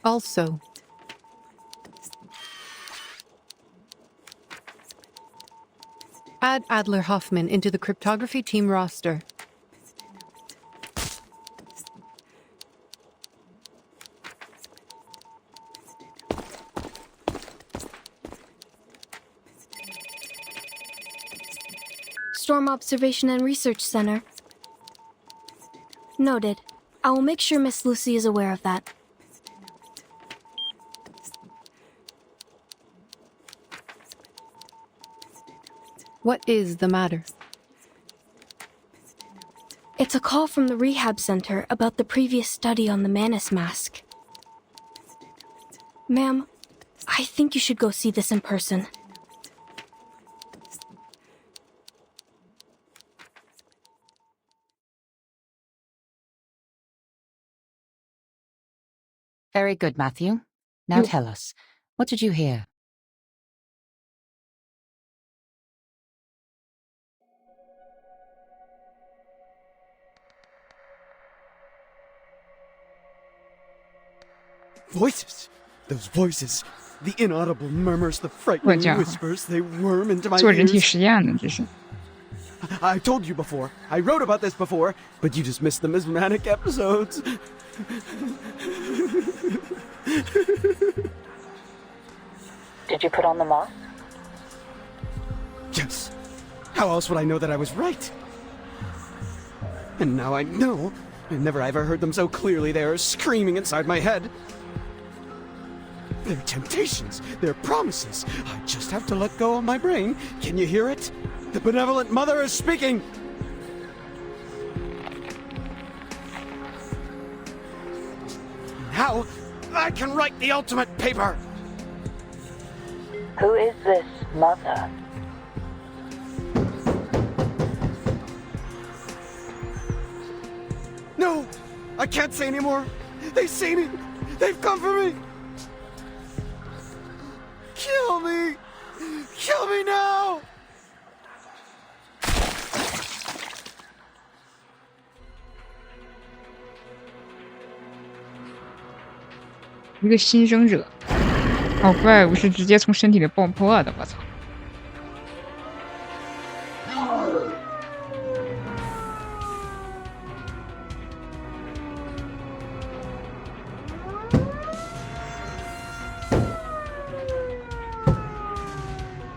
Also, add Adler Hoffman into the cryptography team roster. Storm Observation and Research Center. Noted. I will make sure Miss Lucy is aware of that. What is the matter? It's a call from the rehab center about the previous study on the Manus mask. Ma'am, I think you should go see this in person. Very good, Matthew. Now tell us, what did you hear? Voices! Those voices! The inaudible murmurs, the frightening 我讲 whispers, they worm into my 做人体 ears. 实验呢，这是。 I told you before. I wrote about this before, but you dismissed them as manic episodes. Did you put on the mask? Yes. How else would I know that I was right? And now I know. I never ever heard them so clearly. They are screaming inside my head. They're temptations. They're promises. I just have to let go of my brain. Can you hear it? The benevolent mother is speaking. Now, I can write the ultimate paper. Who is this mother? No! I can't say anymore! They see me! They've come for me! Kill me! Kill me now! 一个新生者，哦，怪物是直接从身体里爆破的，我操！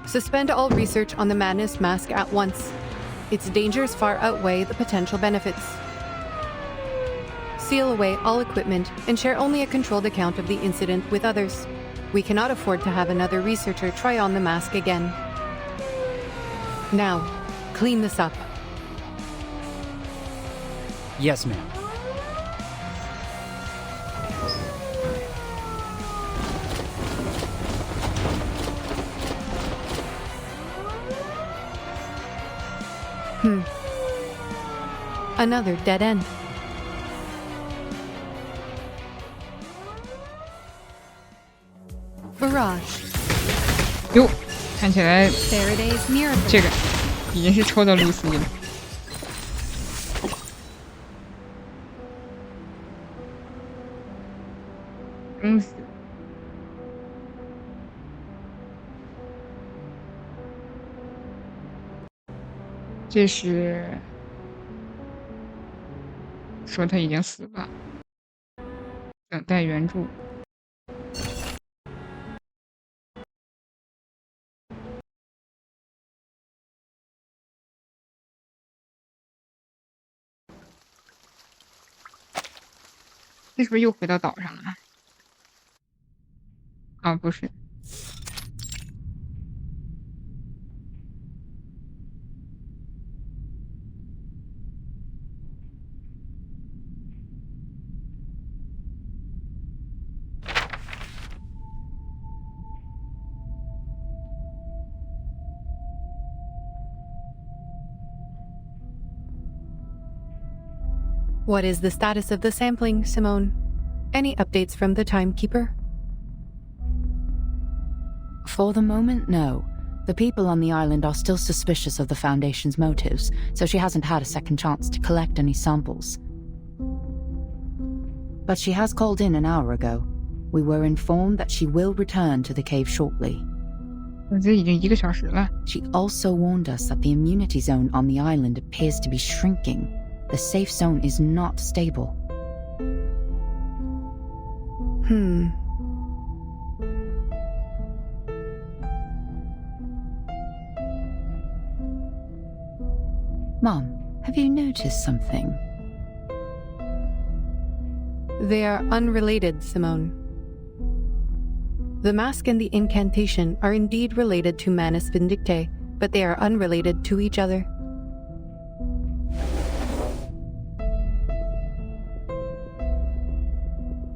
Suspend all research on the Madness Mask at once. Its dangers far outweigh the potential benefits. Seal away all equipment and share only a controlled account of the incident with others. We cannot afford to have another researcher try on the mask again. Now, clean this up. Yes, ma'am. Another dead end. Barrage. 哟，看起来 Faraday's miracle. 这个已经是抽到露西了。生死。这是说他已经死了，等待援助。这是不是又回到岛上了？啊，不是。 What is the status of the sampling, Simone? Any updates from the timekeeper? For the moment, no. The people on the island are still suspicious of the Foundation's motives, so she hasn't had a second chance to collect any samples. But she has called in an hour ago. We were informed that she will return to the cave shortly. 这已经1个小时了。 She also warned us that the immunity zone on the island appears to be shrinking. The safe zone is not stable. Mom, have you noticed something? They are unrelated, Simone. The mask and the incantation are indeed related to Manus Vindictae, but they are unrelated to each other.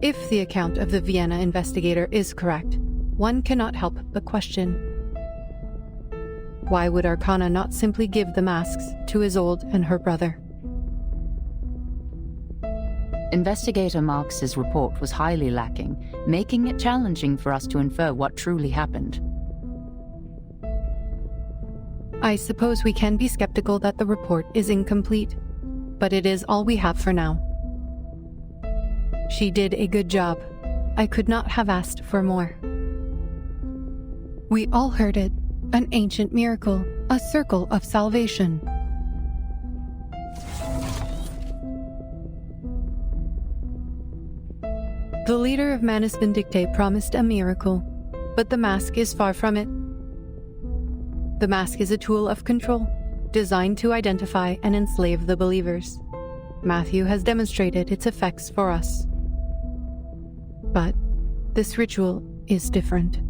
If the account of the Vienna investigator is correct, one cannot help but question. Why would Arcana not simply give the masks to Isolde and her brother? Investigator Marx's report was highly lacking, making it challenging for us to infer what truly happened. I suppose we can be skeptical that the report is incomplete, but it is all we have for now. She did a good job. I could not have asked for more. We all heard it. An ancient miracle. A circle of salvation. The leader of Manus Vindictae promised a miracle, but the mask is far from it. The mask is a tool of control, designed to identify and enslave the believers. Matthew has demonstrated its effects for us. But this ritual is different.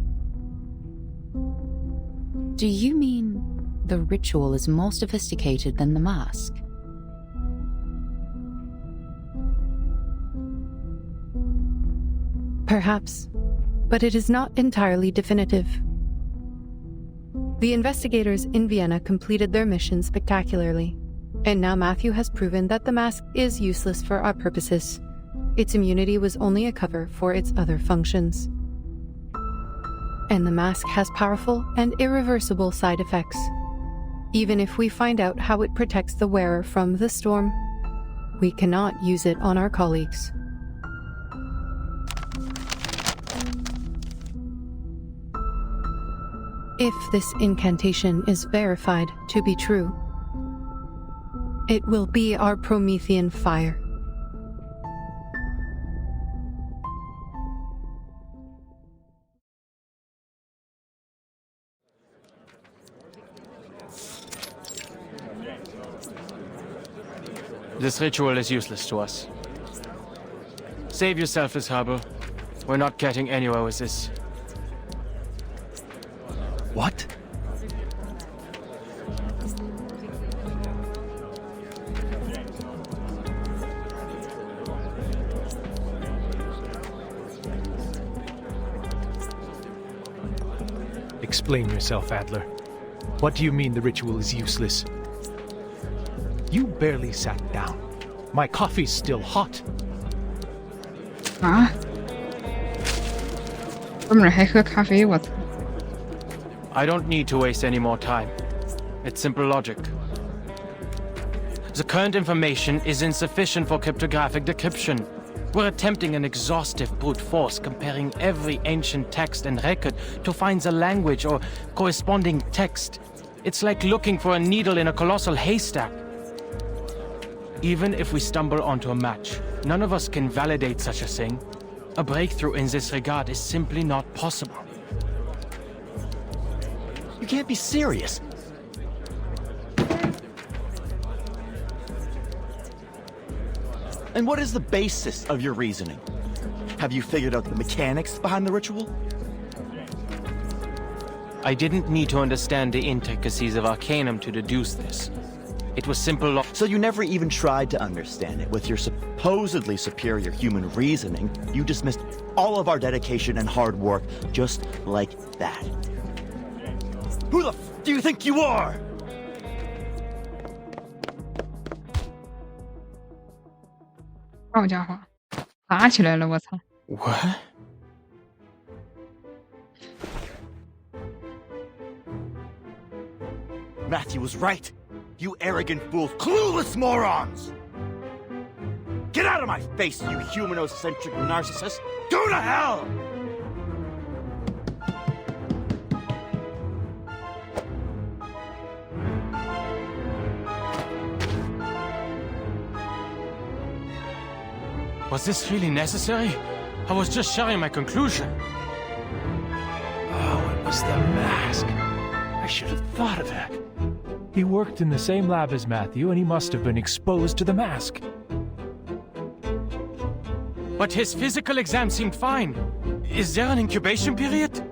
Do you mean the ritual is more sophisticated than the mask? Perhaps, but it is not entirely definitive. The investigators in Vienna completed their mission spectacularly, and now Matthew has proven that the mask is useless for our purposes. Its immunity was only a cover for its other functions. And the mask has powerful and irreversible side effects. Even if we find out how it protects the wearer from the storm, we cannot use it on our colleagues. If this incantation is verified to be true, it will be our Promethean fire. This ritual is useless to us. Save yourself, Miss Harbour. We're not getting anywhere with this. What? Explain yourself, Adler. What do you mean the ritual is useless? You barely sat down. My coffee's still hot. 啊？哥们儿还喝咖啡，我操！ I don't need to waste any more time. It's simple logic. The current information is insufficient for cryptographic decryption. We're attempting an exhaustive brute force, comparing every ancient text and record to find the language or corresponding text. It's like looking for a needle in a colossal haystack. Even if we stumble onto a match, none of us can validate such a thing. A breakthrough in this regard is simply not possible. You can't be serious. And what is the basis of your reasoning? Have you figured out the mechanics behind the ritual? I didn't need to understand the intricacies of Arcanum to deduce this. It was simple. So you never even tried to understand it. With your supposedly superior human reasoning, you dismissed all of our dedication and hard work just like that. Who the f do you think you are? 好家伙，打起来了！我操！ What? Matthew was right. You arrogant fools, clueless morons! Get out of my face, you humanocentric narcissist! Go to hell! Was this really necessary? I was just sharing my conclusion. Oh, it was the mask. I should have thought of that. He worked in the same lab as Matthew, and he must have been exposed to the mask. But his physical exam seemed fine. Is there an incubation period?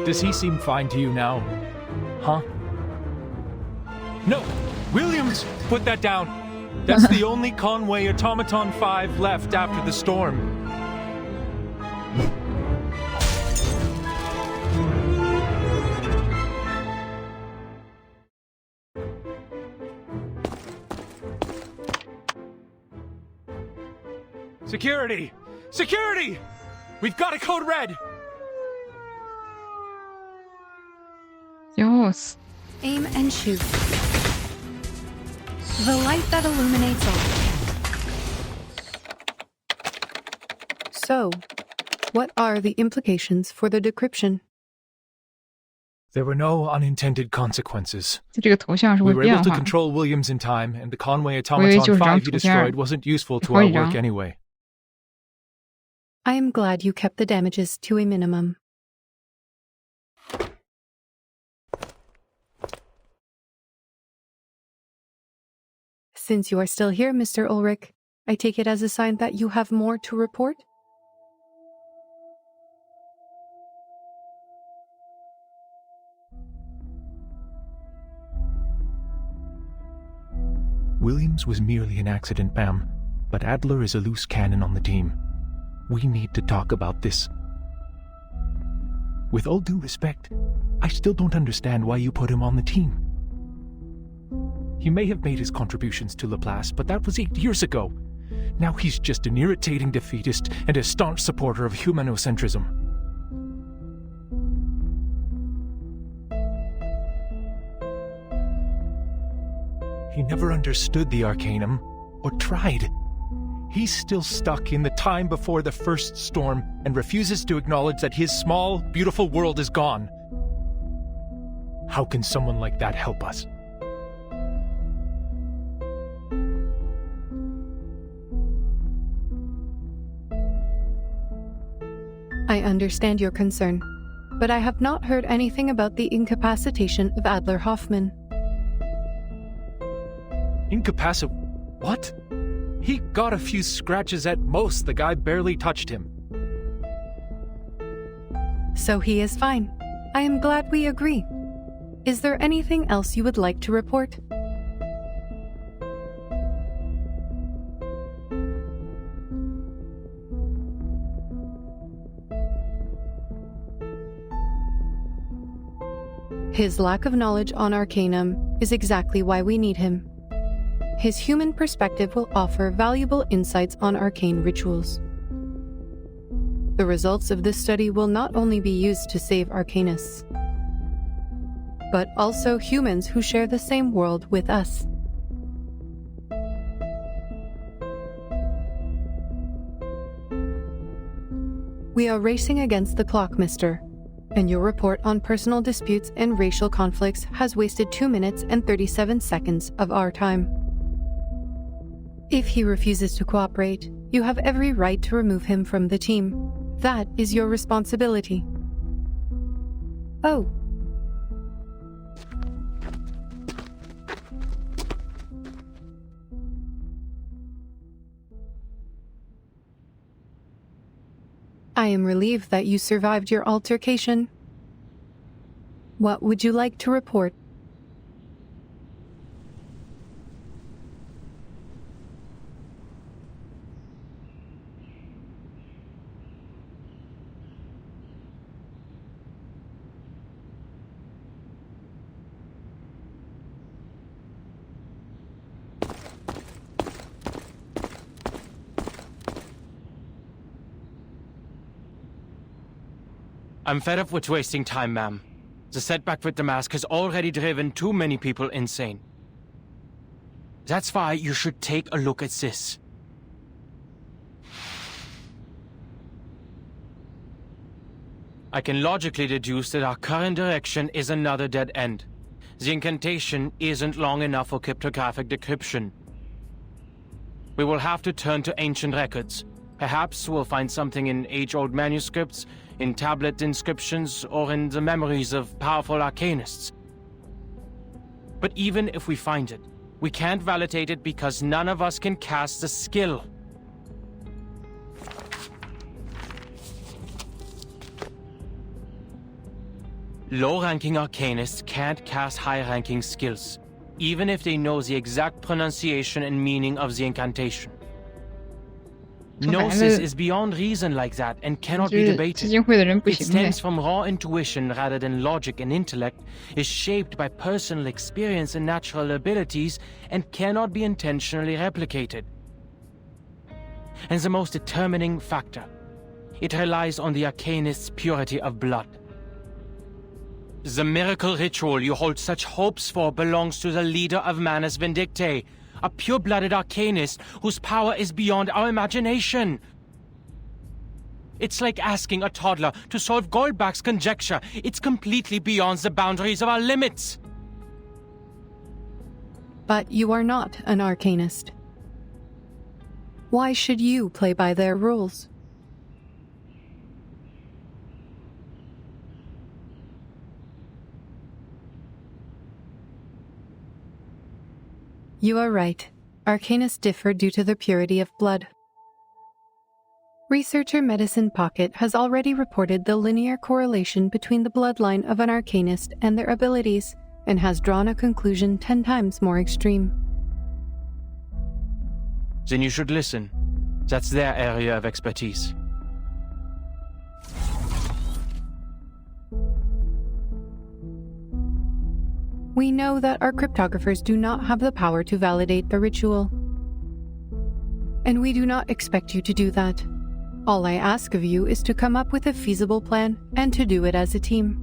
Does he seem fine to you now? Huh? No! Williams! Put that down! That's the only Conway Automaton 5 left after the storm. Security! Security! We've got a code red! Yes. Aim and shoot. The light that illuminates all. So, what are the implications for the decryption? There were no unintended consequences. 这个头像是 We 会 were 变 able to 化。 control Williams in time, and the Conway 我以为 Automaton 就是张 5 he 图片 destroyed wasn't useful to 好 our 几张。 work anyway. I am glad you kept the damages to a minimum. Since you are still here, Mr. Ulrich, I take it as a sign that you have more to report? Williams was merely an accident, ma'am, but Adler is a loose cannon on the team. We need to talk about this. With all due respect, I still don't understand why you put him on the team. He may have made his contributions to Laplace, but that was 8 years ago. Now he's just an irritating defeatist and a staunch supporter of humanocentrism. He never understood the Arcanum, or tried. He's still stuck in the time before the first storm and refuses to acknowledge that his small, beautiful world is gone. How can someone like that help us? I understand your concern, but I have not heard anything about the incapacitation of Adler Hoffman. What? He got a few scratches at most. The guy barely touched him. So he is fine. I am glad we agree. Is there anything else you would like to report? His lack of knowledge on Arcanum is exactly why we need him. His human perspective will offer valuable insights on arcane rituals. The results of this study will not only be used to save Arcanists, but also humans who share the same world with us. We are racing against the clock, mister, and your report on personal disputes and racial conflicts has wasted 2 minutes and 37 seconds of our time. If he refuses to cooperate, you have every right to remove him from the team. That is your responsibility. Oh. I am relieved that you survived your altercation. What would you like to report? I'm fed up with wasting time, ma'am. The setback with the mask has already driven too many people insane. That's why you should take a look at this. I can logically deduce that our current direction is another dead end. The incantation isn't long enough for cryptographic decryption. We will have to turn to ancient records. Perhaps we'll find something in age-old manuscripts, in tablet inscriptions, or in the memories of powerful arcanists. But even if we find it, we can't validate it because none of us can cast the skill. Low-ranking arcanists can't cast high-ranking skills, even if they know the exact pronunciation and meaning of the incantation. Gnosis is beyond reason like that and cannot be debated. It stems from raw intuition rather than logic and intellect, is shaped by personal experience and natural abilities, and cannot be intentionally replicated. And the most determining factor, it relies on the arcanist's purity of blood. The miracle ritual you hold such hopes for belongs to the leader of Manus Vindictae, a pure-blooded arcanist whose power is beyond our imagination. It's like asking a toddler to solve Goldbach's conjecture. It's completely beyond the boundaries of our limits. But you are not an arcanist. Why should you play by their rules? You are right. Arcanists differ due to their purity of blood. Researcher Medicine Pocket has already reported the linear correlation between the bloodline of an arcanist and their abilities, and has drawn a conclusion 10 times more extreme. Then you should listen. That's their area of expertise. We know that our cryptographers do not have the power to validate the ritual. And we do not expect you to do that. All I ask of you is to come up with a feasible plan and to do it as a team.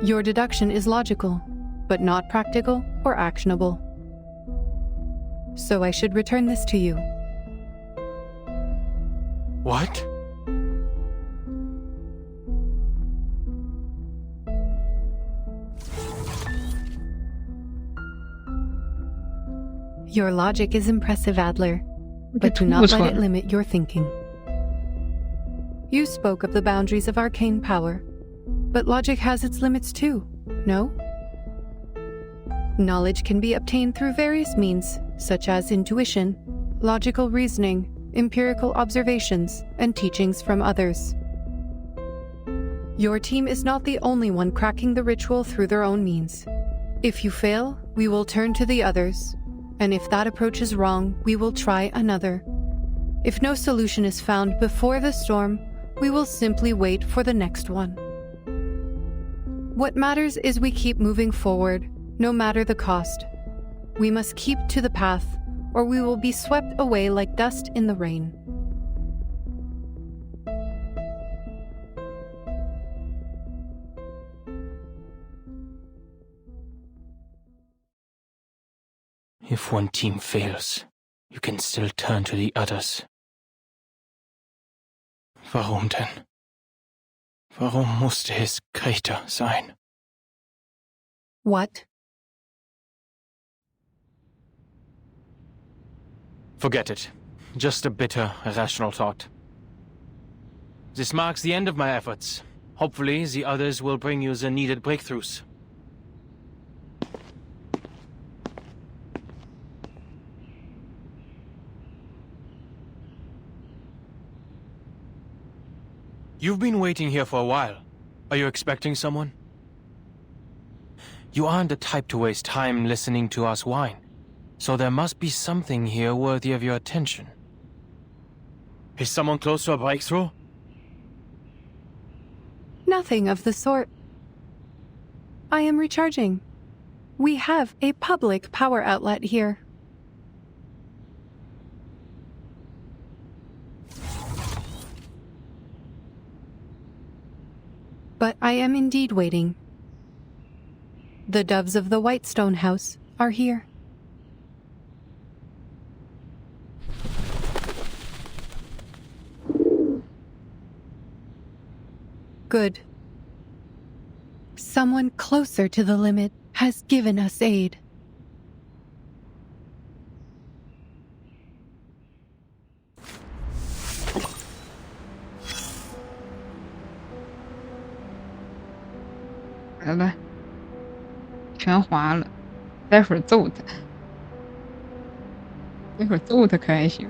Your deduction is logical, but not practical or actionable. So I should return this to you. What? Your logic is impressive, Adler, but do not let it limit your thinking. You spoke of the boundaries of arcane power, but logic has its limits too, no? Knowledge can be obtained through various means, such as intuition, logical reasoning, empirical observations, and teachings from others. Your team is not the only one cracking the ritual through their own means. If you fail, we will turn to the others, and if that approach is wrong, we will try another. If no solution is found before the storm, we will simply wait for the next one. What matters is we keep moving forward, no matter the cost. We must keep to the path, or we will be swept away like dust in the rain. If one team fails, you can still turn to the others. Warum denn? Warum musste es Greta sein? What? Forget it. Just a bitter, irrational thought. This marks the end of my efforts. Hopefully, the others will bring you the needed breakthroughs. You've been waiting here for a while. Are you expecting someone? You aren't the type to waste time listening to us whine, so there must be something here worthy of your attention. Is someone close to a breakthrough? Nothing of the sort. I am recharging. We have a public power outlet here. But I am indeed waiting. The doves of the Whitestone House are here. Good. Someone closer to the limit has given us aid.来了，全划了，待会儿揍他，一会儿揍他可还行。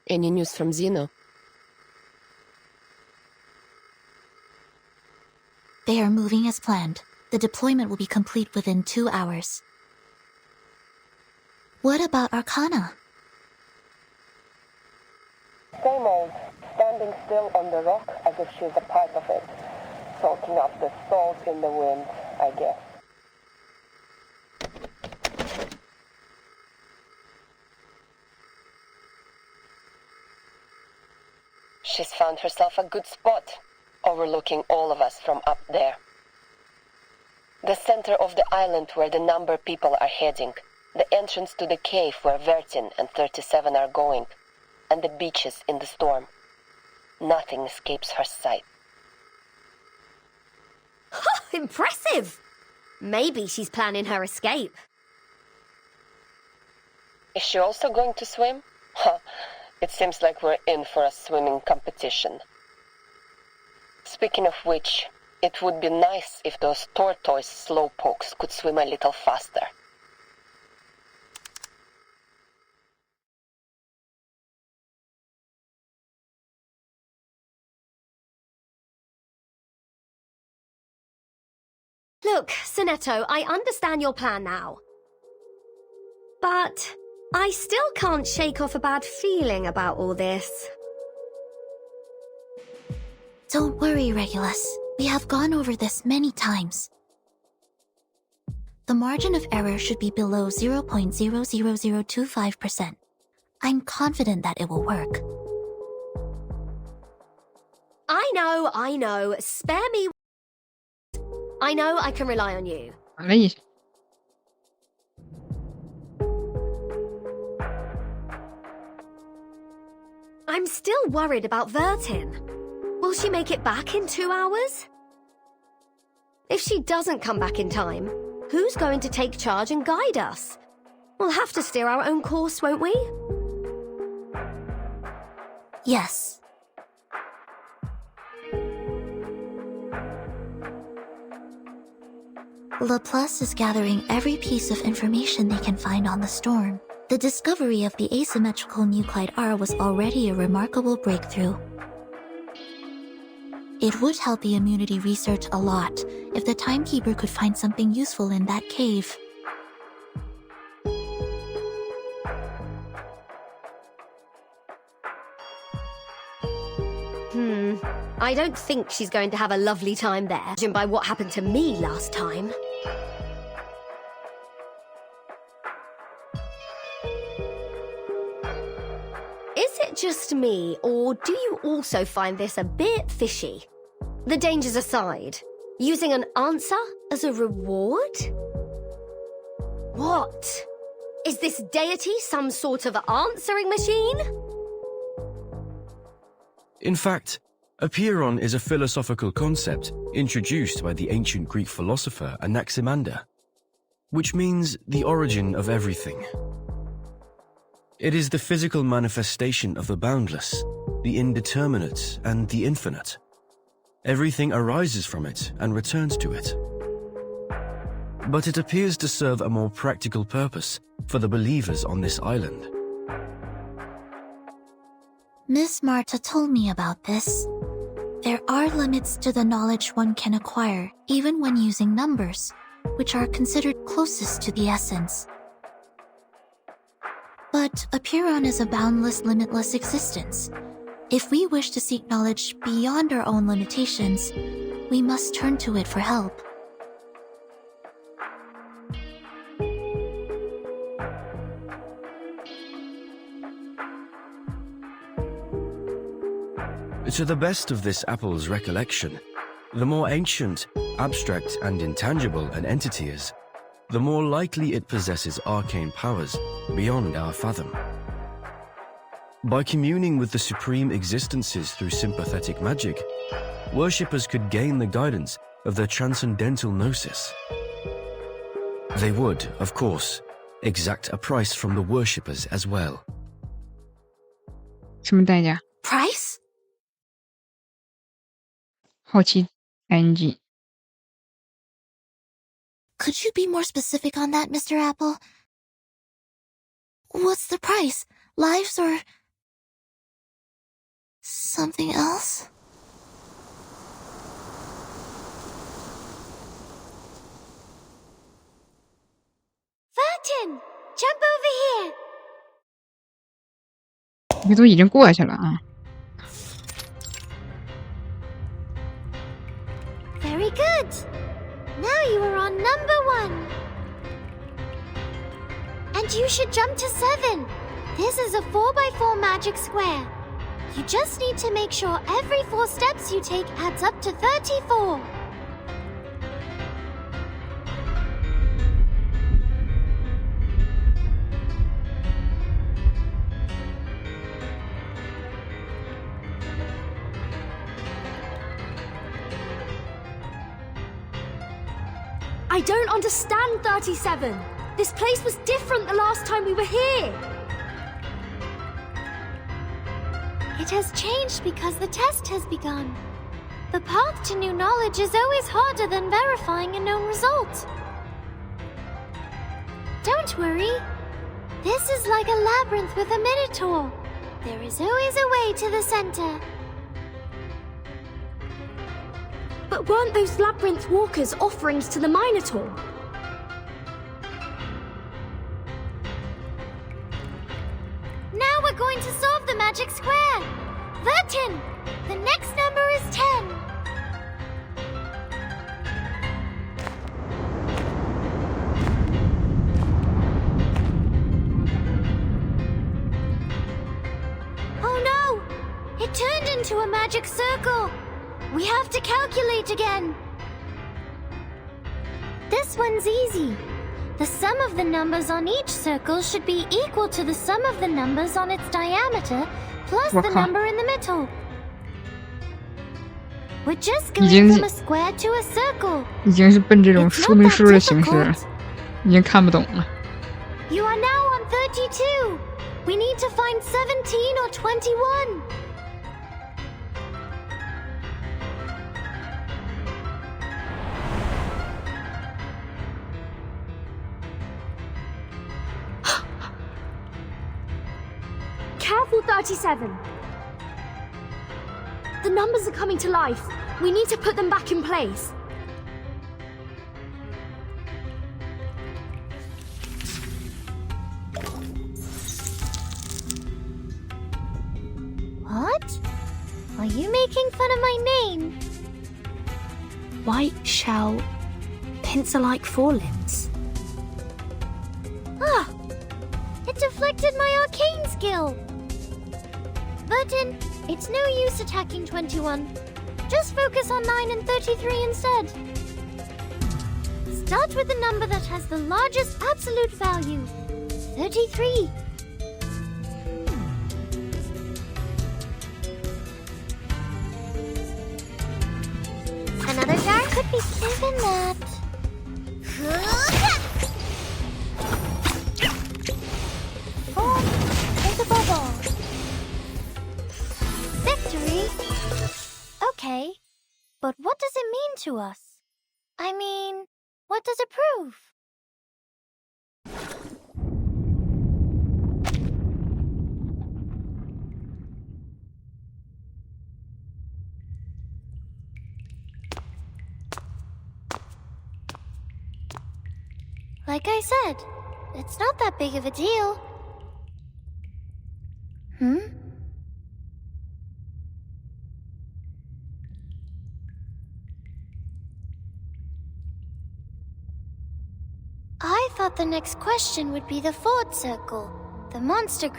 Any news from Zeno? They are moving as planned. The deployment will be complete within 2 hours. What about Arcana? Same old, standing still on the rock as if she's a part of it. Soaking up the salt in the wind, I guess. She's found herself a good spot, overlooking all of us from up there. The center of the island where the number people are heading, the entrance to the cave where Vertin and 37 are going, and the beaches in the storm. Nothing escapes her sight. Impressive! Maybe she's planning her escape. Is she also going to swim? It seems like we're in for a swimming competition. Speaking of which, it would be nice if those tortoise slowpokes could swim a little faster. Look, Sonetto, I understand your plan now. But I still can't shake off a bad feeling about all this. Don't worry, Regulus. We have gone over this many times. The margin of error should be below 0.00025%. I'm confident that it will work. I know. Spare me. I know I can rely on you. I'm still worried about Vertin. Will she make it back in 2 hours? If she doesn't come back in time, who's going to take charge and guide us? We'll have to steer our own course, won't we? Yes. Laplace is gathering every piece of information they can find on the storm. The discovery of the asymmetrical nuclide R was already a remarkable breakthrough. It would help the immunity research a lot if the timekeeper could find something useful in that cave. I don't think she's going to have a lovely time there, judging by what happened to me last time. Is it just me, or do you also find this a bit fishy? The dangers aside, using an answer as a reward? What? Is this deity some sort of answering machine? In fact, Apeiron is a philosophical concept introduced by the ancient Greek philosopher Anaximander, which means the origin of everything. It is the physical manifestation of the boundless, the indeterminate, and the infinite. Everything arises from it and returns to it. But it appears to serve a more practical purpose for the believers on this island. Miss Marta told me about this. There are limits to the knowledge one can acquire, even when using numbers, which are considered closest to the essence. But Apeiron is a boundless, limitless existence. If we wish to seek knowledge beyond our own limitations, we must turn to it for help. To the best of this apple's recollection, the more ancient, abstract, and intangible an entity is, the more likely it possesses arcane powers beyond our fathom. By communing with the supreme existences through sympathetic magic, worshippers could gain the guidance of their transcendental gnosis. They would, of course, exact a price from the worshippers as well. 什么代价？ Price? 好奇 ing。 Could you be more specific on that, Mr. Apple? What's the price? Lives or something else? Vertin, jump over here. 这都已经过去了啊。 Very good. Now you are on number 1. And you should jump to 7. This is a 4x4 magic square. You just need to make sure every 4 steps you take adds up to 34. I don't understand 37. This place was different the last time we were here. It has changed because the test has begun. The path to new knowledge is always harder than verifying a known result. Don't worry. This is like a labyrinth with a minotaur. There is always a way to the center. But weren't those labyrinth walkers offerings to the Minotaur? Now we're going to solve the magic square! Vertin! The next number is 10! Oh no! It turned into a magic circle! We have to calculate again! This one's easy. The sum of the numbers on each circle should be equal to the sum of the numbers on its diameter plus the number in the middle. We're just going from a square to a circle. 已经是奔这种说明书的形式，已经看不懂了。You are now on 32. We need to find 17 or 21. Careful, 37. The numbers are coming to life. We need to put them back in place. What? Are you making fun of my name? White shell, pincer-like forelimbs. Ah! It deflected my arcane skill! Vertin, it's no use attacking 21. Just focus on 9 and 33 instead. Start with the number that has the largest absolute value. 33. Another jar could be given that. Form is a bubble. Victory? Okay, but what does it mean to us? I mean, what does it prove? Like I said, it's not that big of a deal. I thought the next question would be the fourth circle, the monster.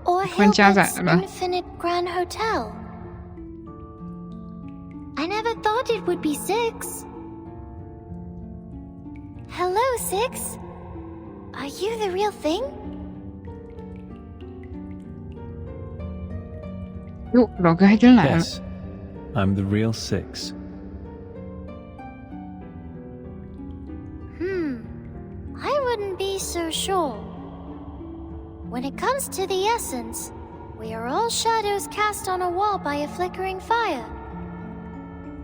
Or Hilbert's Infinite Grand Hotel. I never thought it would be 6. Hello, 6. Are you the real thing? Yes, I'm the real 6. I wouldn't be so sure. When it comes to the essence, we are all shadows cast on a wall by a flickering fire.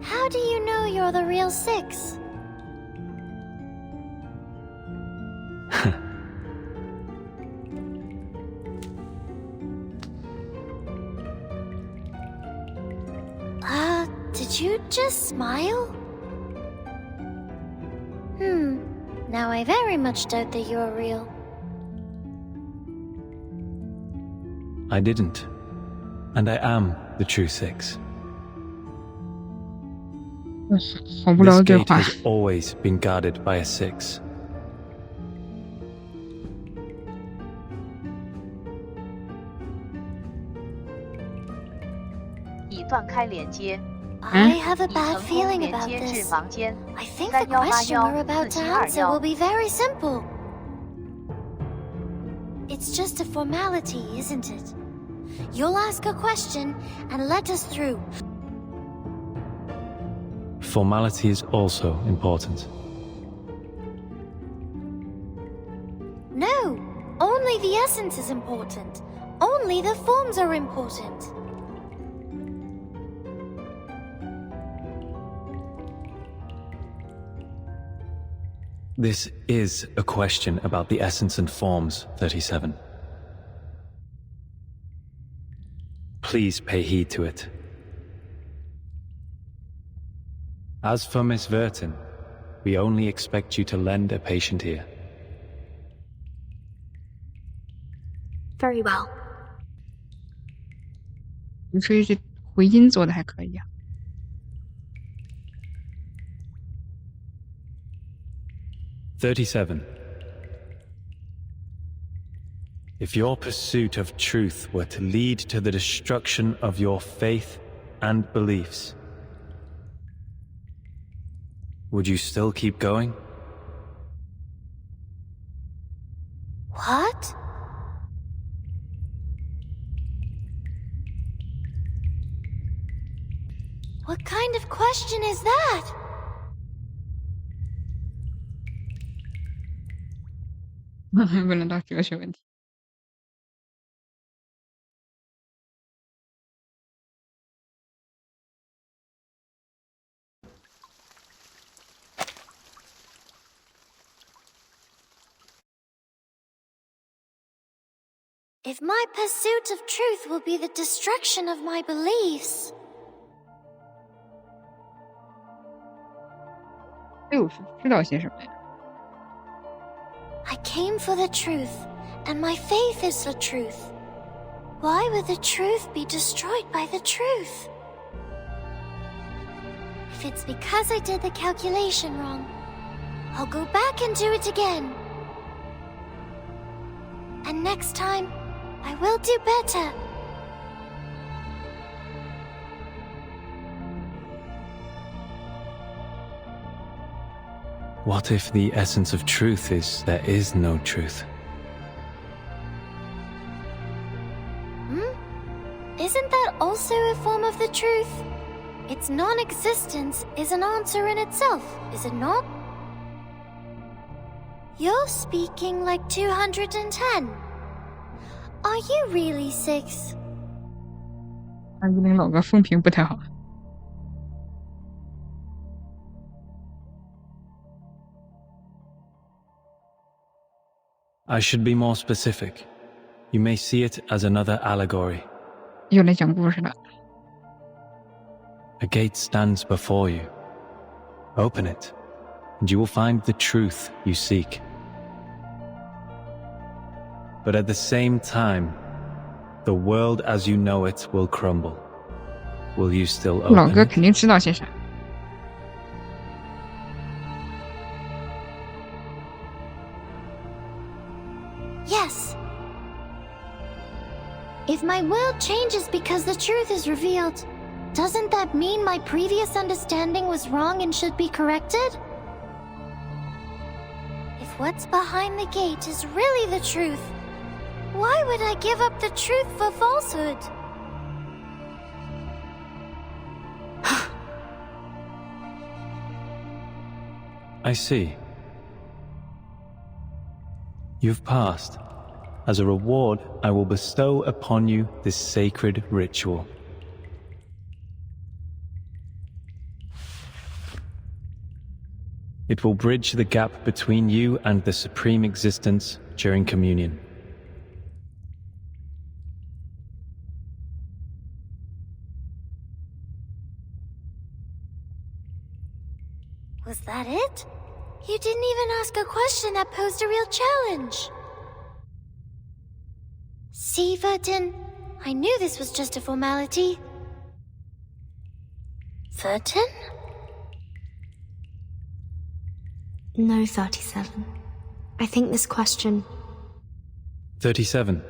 How do you know you're the real 6? Did you just smile? Now I very much doubt that you're real. I didn't. And I am the true 6. This gate has always been guarded by a 6. I have a bad feeling about this. I think the question we're about to answer will be very simple. It's just a formality, isn't it? You'll ask a question and let us through. Formality is also important. No, only the essence is important. Only the forms are important. This is a question about the essence and forms, 37. please pay heed to it. As for Miss Verton, we only expect you to lend a patient ear. Very well. 你说这回音做的还可以啊。37. If your pursuit of truth were to lead to the destruction of your faith and beliefs, would you still keep going? What? What kind of question is that? 不能当哲学问题。If my pursuit of truth will be the destruction of my beliefs... 知道些什么呀？ I came for the truth, and my faith is the truth. Why would the truth be destroyed by the truth? If it's because I did the calculation wrong, I'll go back and do it again. And next time, I will do better. What if the essence of truth is there is no truth? Isn't that also a form of the truth? Its non-existence is an answer in itself, is it not? You're speaking like 210. Are you really 6? 210老哥风评不太好。I should be more specific. You may see it as another allegory. 又来讲故事了。A gate stands before you. Open it, and you will find the truth you seek. But at the same time, the world as you know it will crumble. Will you still open it? 老哥肯定知道些啥。Yes. If my world changes because the truth is revealed, doesn't that mean my previous understanding was wrong and should be corrected? If what's behind the gate is really the truth, why would I give up the truth for falsehood? I see. You've passed. As a reward, I will bestow upon you this sacred ritual. It will bridge the gap between you and the Supreme Existence during communion. Was that it? You didn't even ask a question that posed a real challenge. See, Verton, I knew this was just a formality. Verton? No, 37. I think this question... 37.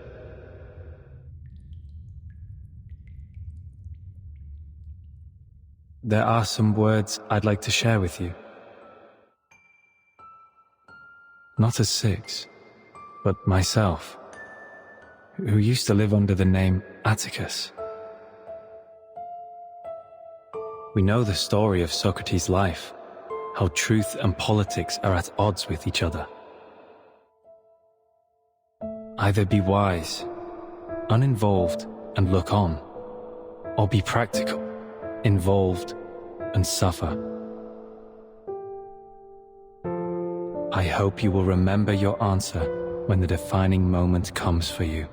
There are some words I'd like to share with you. Not as 6, but myself, who used to live under the name Atticus. We know the story of Socrates' life, how truth and politics are at odds with each other. Either be wise, uninvolved, and look on, or be practical, involved, and suffer. I hope you will remember your answer when the defining moment comes for you.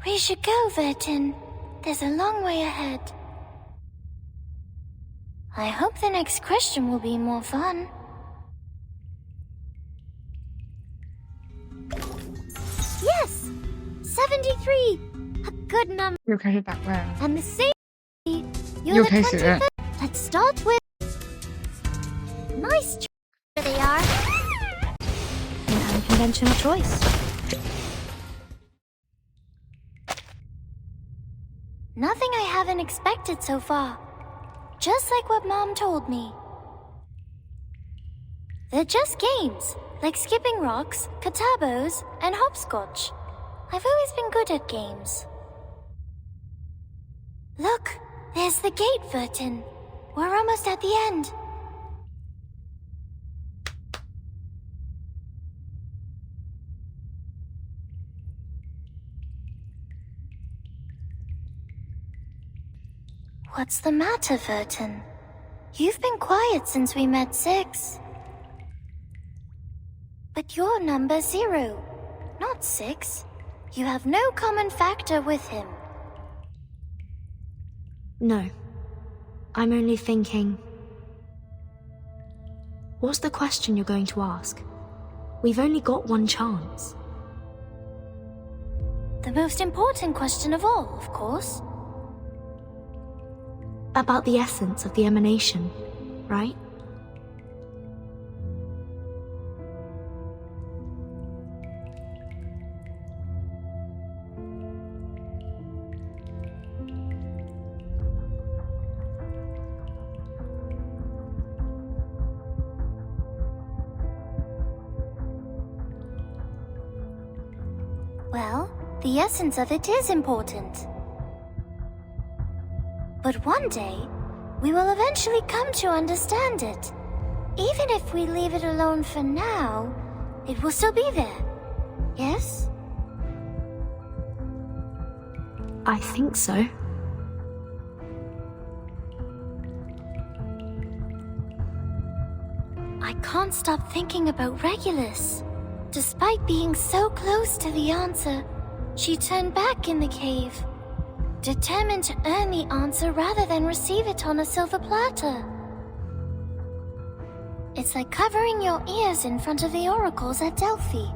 We should go, Vertin. There's a long way ahead. I hope the next question will be more fun. Yes! 73! A good number. 又开始打怪了。 And the same. You're 又 the 开始。 25th. Let's start with. Nice. There they are. An unconventional choice. Nothing I haven't expected so far. Just like what Mom told me. They're just games, like skipping rocks, katabos, and hopscotch. I've always been good at games. Look, there's the gate, Vertin. We're almost at the end. What's the matter, Vertin? You've been quiet since we met 6. But you're number 0, not 6. You have no common factor with him. No. I'm only thinking... What's the question you're going to ask? We've only got one chance. The most important question of all, of course. About the essence of the emanation, right? Well, the essence of it is important. But one day, we will eventually come to understand it. Even if we leave it alone for now, it will still be there. Yes? I think so. I can't stop thinking about Regulus. Despite being so close to the answer, she turned back in the cave, determined to earn the answer rather than receive it on a silver platter. It's like covering your ears in front of the oracles at Delphi.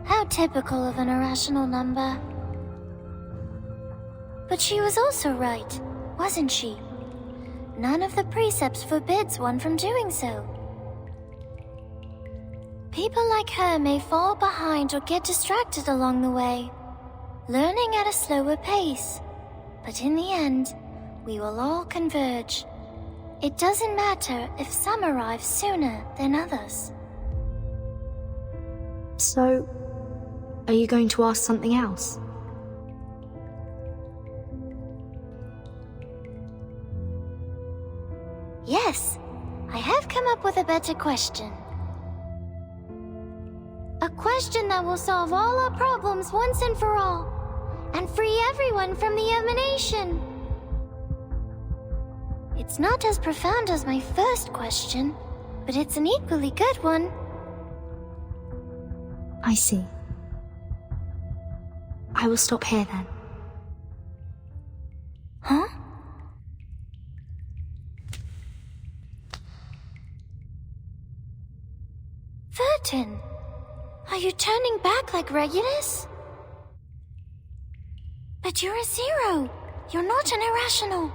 How typical of an irrational number. But she was also right, wasn't she? None of the precepts forbids one from doing so. People like her may fall behind or get distracted along the way, learning at a slower pace. But in the end, we will all converge. It doesn't matter if some arrive sooner than others. So, are you going to ask something else? Yes, I have come up with a better question. A question that will solve all our problems once and for all, and free everyone from the emanation. It's not as profound as my first question, but it's an equally good one. I see. I will stop here then. Huh? Vertin, are you turning back like Regulus? But you're a 0. You're not an irrational.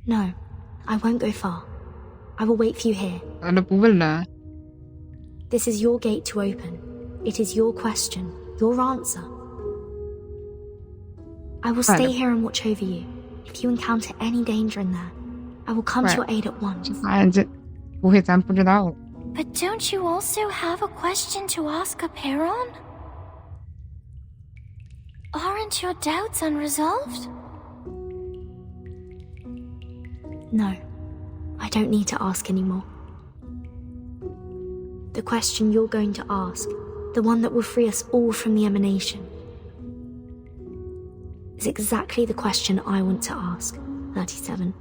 No, I won't go far. I will wait for you here. 都不问了。 This is your gate to open. It is your question, your answer. I will stay here and watch over you. If you encounter any danger in there, I will come to your aid at once. 这不会咱不知道。 But don't you also have a question to ask Aperon? Aren't your doubts unresolved? No, I don't need to ask anymore. The question you're going to ask, the one that will free us all from the emanation, is exactly the question I want to ask, 37.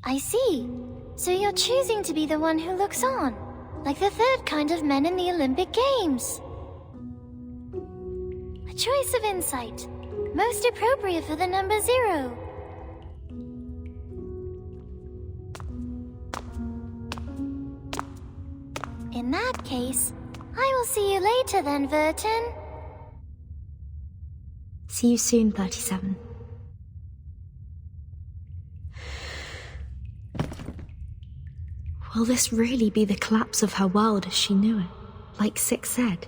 I see. So you're choosing to be the one who looks on, like the third kind of men in the Olympic Games. A choice of insight, most appropriate for the number 0. In that case, I will see you later then, Vertin. See you soon, 37. Will this really be the collapse of her world as she knew it? Like Six said,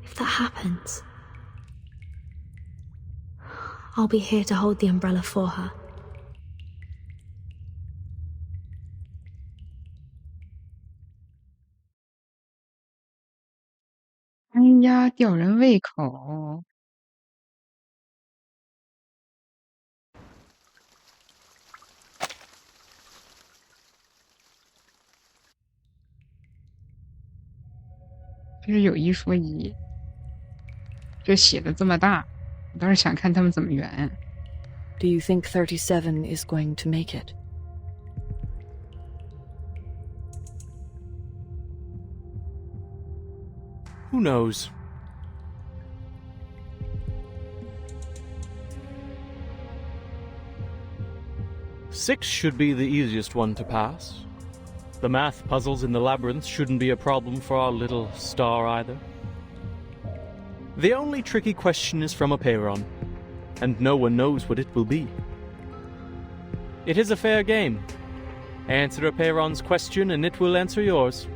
if that happens, I'll be here to hold the umbrella for her. 哎呀，吊人胃口。就是有一说一，这写的这么大，我倒是想看他们怎么圆。Do you think 37 is going to make it? Who knows? Six should be the easiest one to pass. The math puzzles in the labyrinth shouldn't be a problem for our little star either. The only tricky question is from a Peyron, and no one knows what it will be. It is a fair game. Answer a Peyron's question and it will answer yours.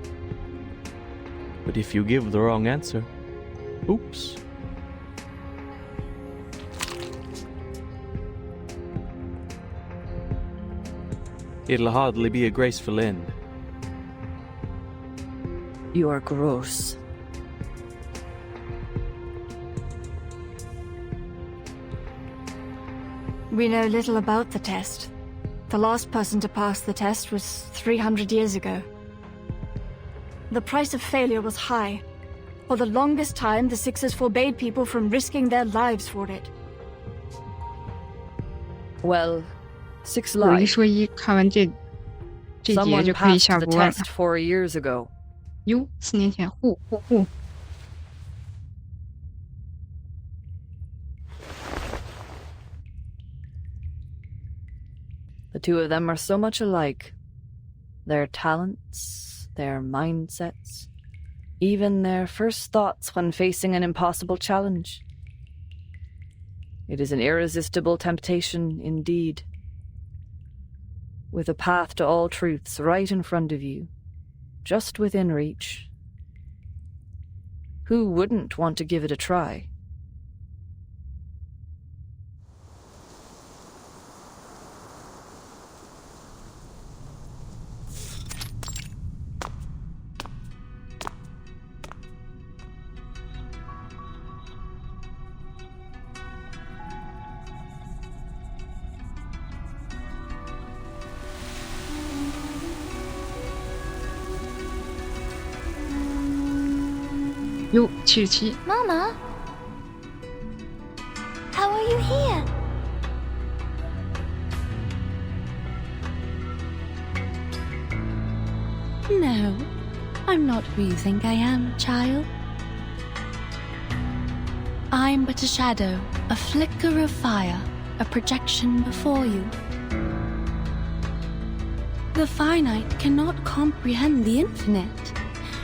But if you give the wrong answer, oops. It'll hardly be a graceful end. You are gross. We know little about the test. The last person to pass the test was 300 years ago. The price of failure was high. For the longest time, the Sixers forbade people from risking their lives for it. Well, Six 有一 lied. 说一，看完这节 Someone 就可以 passed 下 the 播了。 test 4 years ago. 哟，4年前，呼。 The two of them are so much alike. Their talents, their mindsets, even their first thoughts when facing an impossible challenge. It is an irresistible temptation indeed. With a path to all truths right in front of you, just within reach. Who wouldn't want to give it a try?哟，77。 Mama? How are you here? No, I'm not who you think I am, child. I'm but a shadow, a flicker of fire, a projection before you. The finite cannot comprehend the infinite.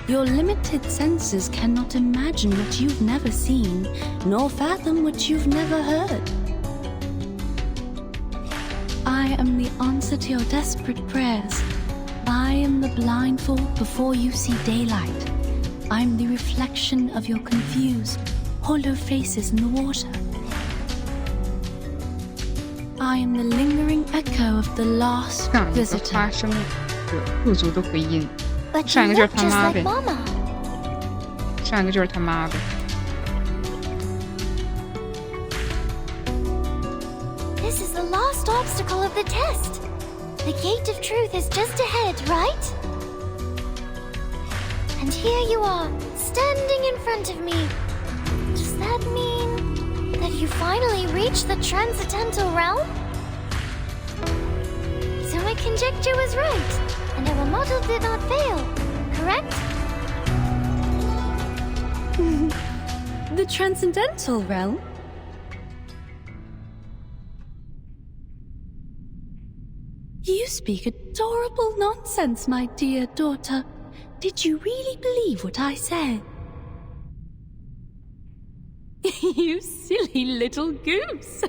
Your limited senses cannot imagine what you've never seen, nor fathom what you've never heard. I am the answer to your desperate prayers. I am the blindfold before you see daylight. I'm the reflection of your confused, hollow faces in the water. I am the lingering echo of the last 上一个 visitor. 发生的不足的回音， But 上 you 一个就是 look 他 just 妈 like 呗， Mama. 上一个就是他妈呗。 This is the last obstacle of the test. The gate of truth is just ahead, right? And here you are, standing in front of me. Does that mean that you finally reached the transcendental realm? So I conjecture was right, and our model did not fail, correct? The transcendental realm? You speak adorable nonsense, my dear daughter. Did you really believe what I said? You silly little goose.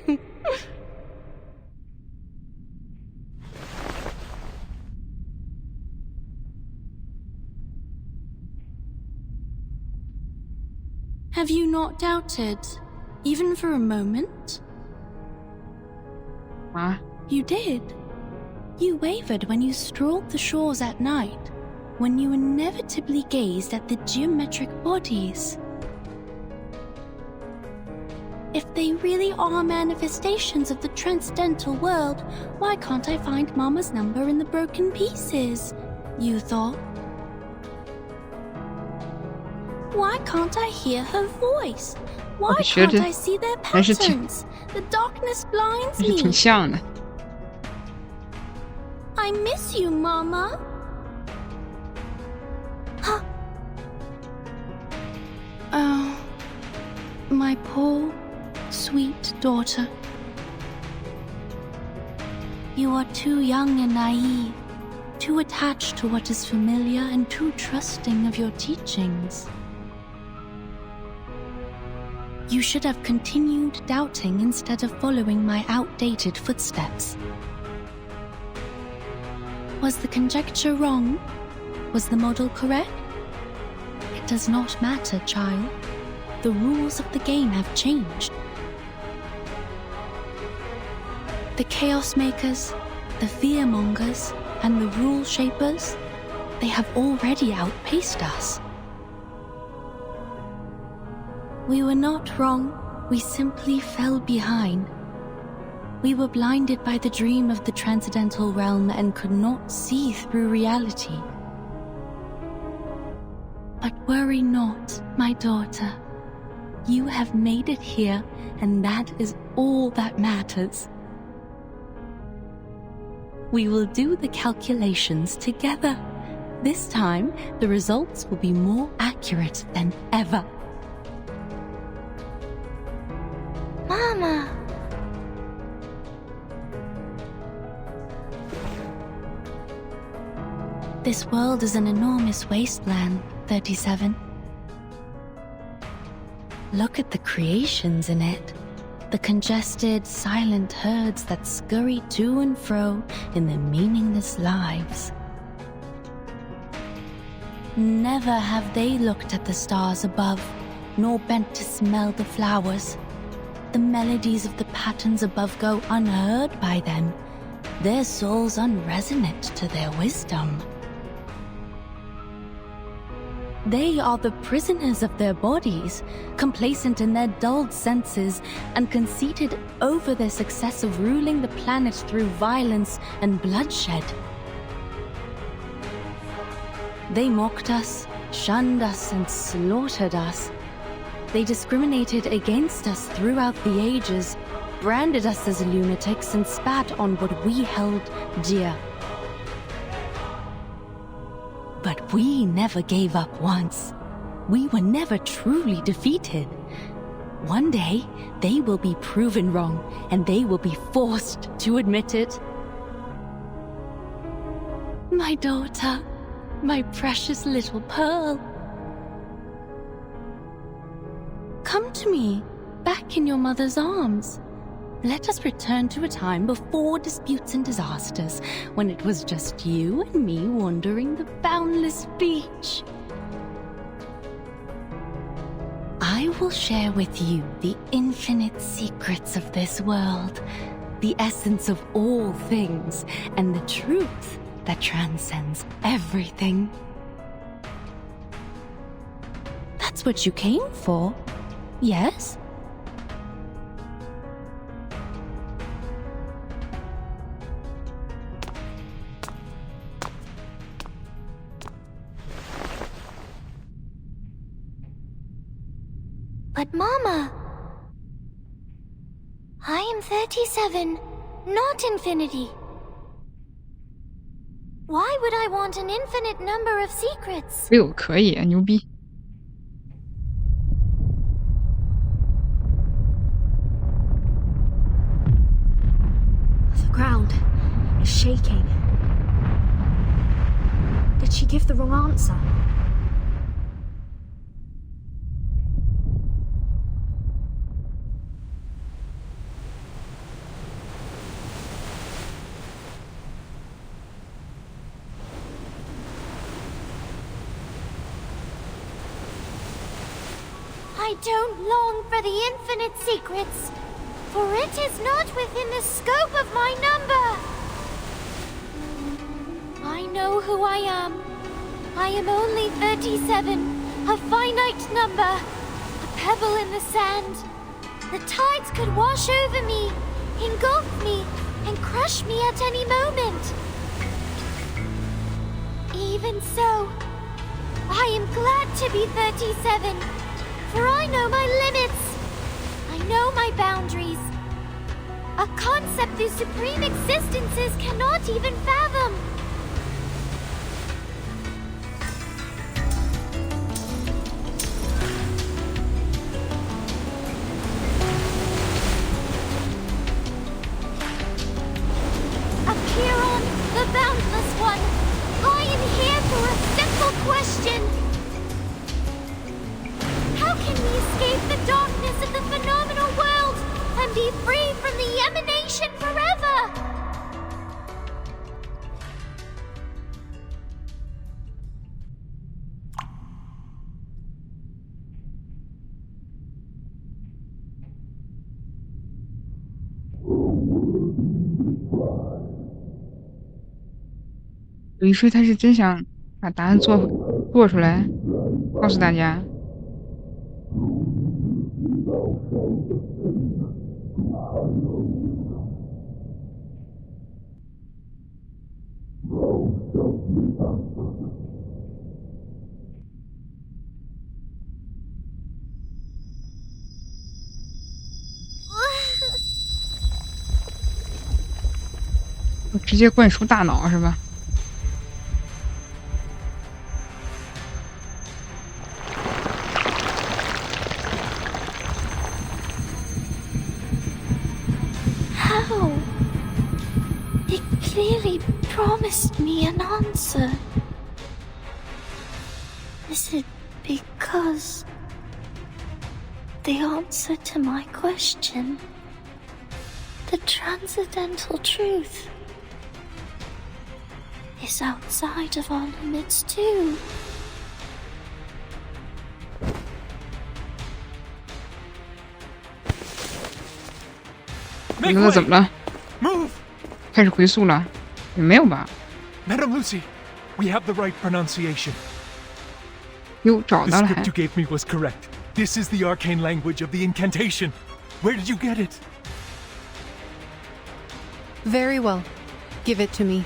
Have you not doubted, even for a moment? Huh? You did. You wavered when you strolled the shores at night, when you inevitably gazed at the geometric bodies. If they really are manifestations of the transcendental world, why can't I find Mama's number in the broken pieces? You thought. Why can't I hear her voice? Why can't I see their patterns? The darkness blinds me. 挺像的。 I miss you, Mama. Oh, my poor, sweet daughter. You are too young and naive, too attached to what is familiar and too trusting of your teachings. You should have continued doubting instead of following my outdated footsteps. Was the conjecture wrong? Was the model correct? It does not matter, child. The rules of the game have changed. The Chaos Makers, the Fearmongers, and the Rule Shapers, they have already outpaced us. We were not wrong, we simply fell behind. We were blinded by the dream of the transcendental realm and could not see through reality. But worry not, my daughter. You have made it here, and that is all that matters. We will do the calculations together. This time, the results will be more accurate than ever. Mama! This world is an enormous wasteland, 37. Look at the creations in it. The congested, silent herds that scurry to and fro in their meaningless lives. Never have they looked at the stars above, nor bent to smell the flowers. The melodies of the patterns above go unheard by them, their souls unresonant to their wisdom. They are the prisoners of their bodies, complacent in their dulled senses, and conceited over their success of ruling the planet through violence and bloodshed. They mocked us, shunned us, and slaughtered us. They discriminated against us throughout the ages, branded us as lunatics, and spat on what we held dear. But we never gave up once. We were never truly defeated. One day, they will be proven wrong, and they will be forced to admit it. My daughter, my precious little pearl. Come to me, back in your mother's arms. Let us return to a time before disputes and disasters, when it was just you and me wandering the boundless beach. I will share with you the infinite secrets of this world, the essence of all things, and the truth that transcends everything. That's what you came for, yes? But Mama! I am 37, not infinity. Why would I want an infinite number of secrets? 哎呦，可以，牛逼！ The ground is shaking. Did she give the wrong answer? I don't long for the infinite secrets, for it is not within the scope of my number. I know who I am. I am only 37, a finite number, a pebble in the sand. The tides could wash over me, engulf me, and crush me at any moment. Even so, I am glad to be 37. For I know my limits. I know my boundaries. A concept whose supreme existences cannot even fathom. Apeiron, the boundless one. I am here for a simple question. How can we escape the darkness of the phenomenal world and be free from the emanation forever?《有一说他是真想把答案做出来，告诉大家。 直接灌输大脑是吧？ How? It clearly promised me an answer. Is it because the answer to my question, the transcendental truth, is outside of our limits too? Make 那怎么了？ Move! 开始回溯了？也没有吧？ Madam Lucy, we have the right pronunciation. 哟，找 The 到了 script 还 you gave me was correct. This is the arcane language of the incantation. Where did you get it? Very well. Give it to me.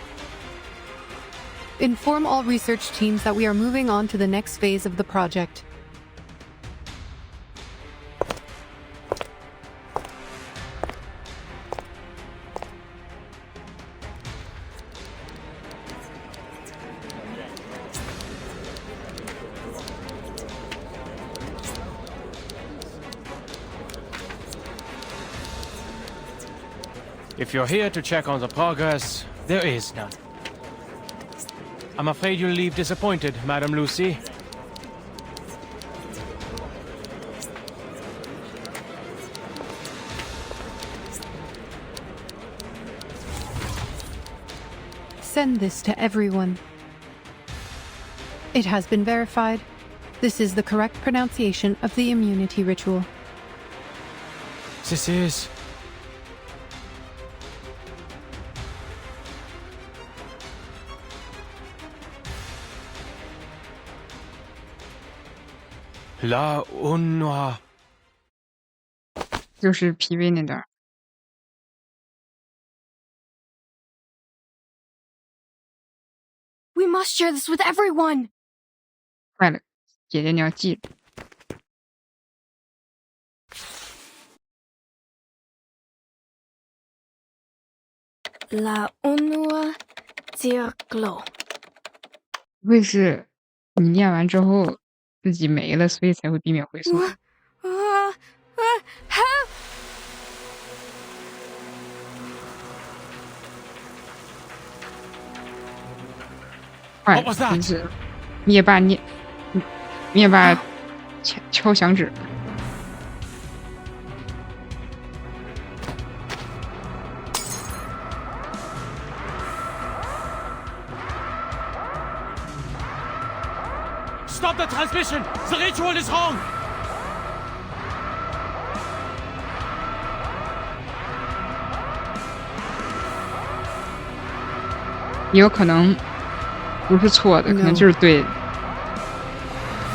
Inform all research teams that we are moving on to the next phase of the project. If you're here to check on the progress, there is none. I'm afraid you'll leave disappointed, Madam Lucy. Send this to everyone. It has been verified. This is the correct pronunciation of the immunity ritual. This is... La Unwa. 就是 PV 那段。 We must share this with everyone. 坏了，姐姐你要记住。 La Unua Dear Glow. 不会是你念完之后自己没了，所以才会避免回溯。Help! 快，真是灭霸敲响指。Stop the transmission! The ritual is wrong! 也有可能不是错的，可能就是对的。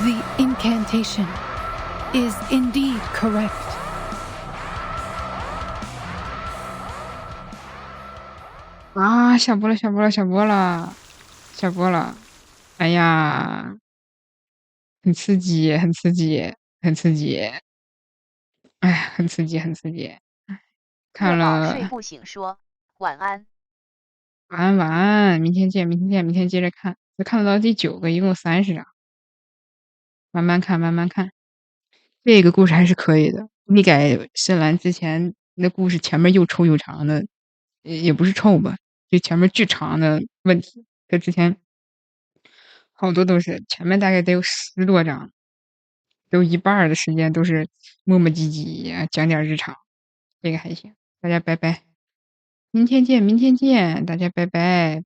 The incantation is indeed correct. 啊，下播了！哎呀，很刺激！哎呀，很刺激！看了。睡不醒说晚安。晚安，明天见，明天接着看。我看到第9个，一共30章，慢慢看。这个故事还是可以的，一改深蓝之前那故事前面又臭又长的，也不是臭吧，就前面巨长的问题。他之前好多都是前面大概得有10多章，都一半的时间都是磨磨唧唧讲点日常，这个还行。大家拜拜，明天见，大家拜拜。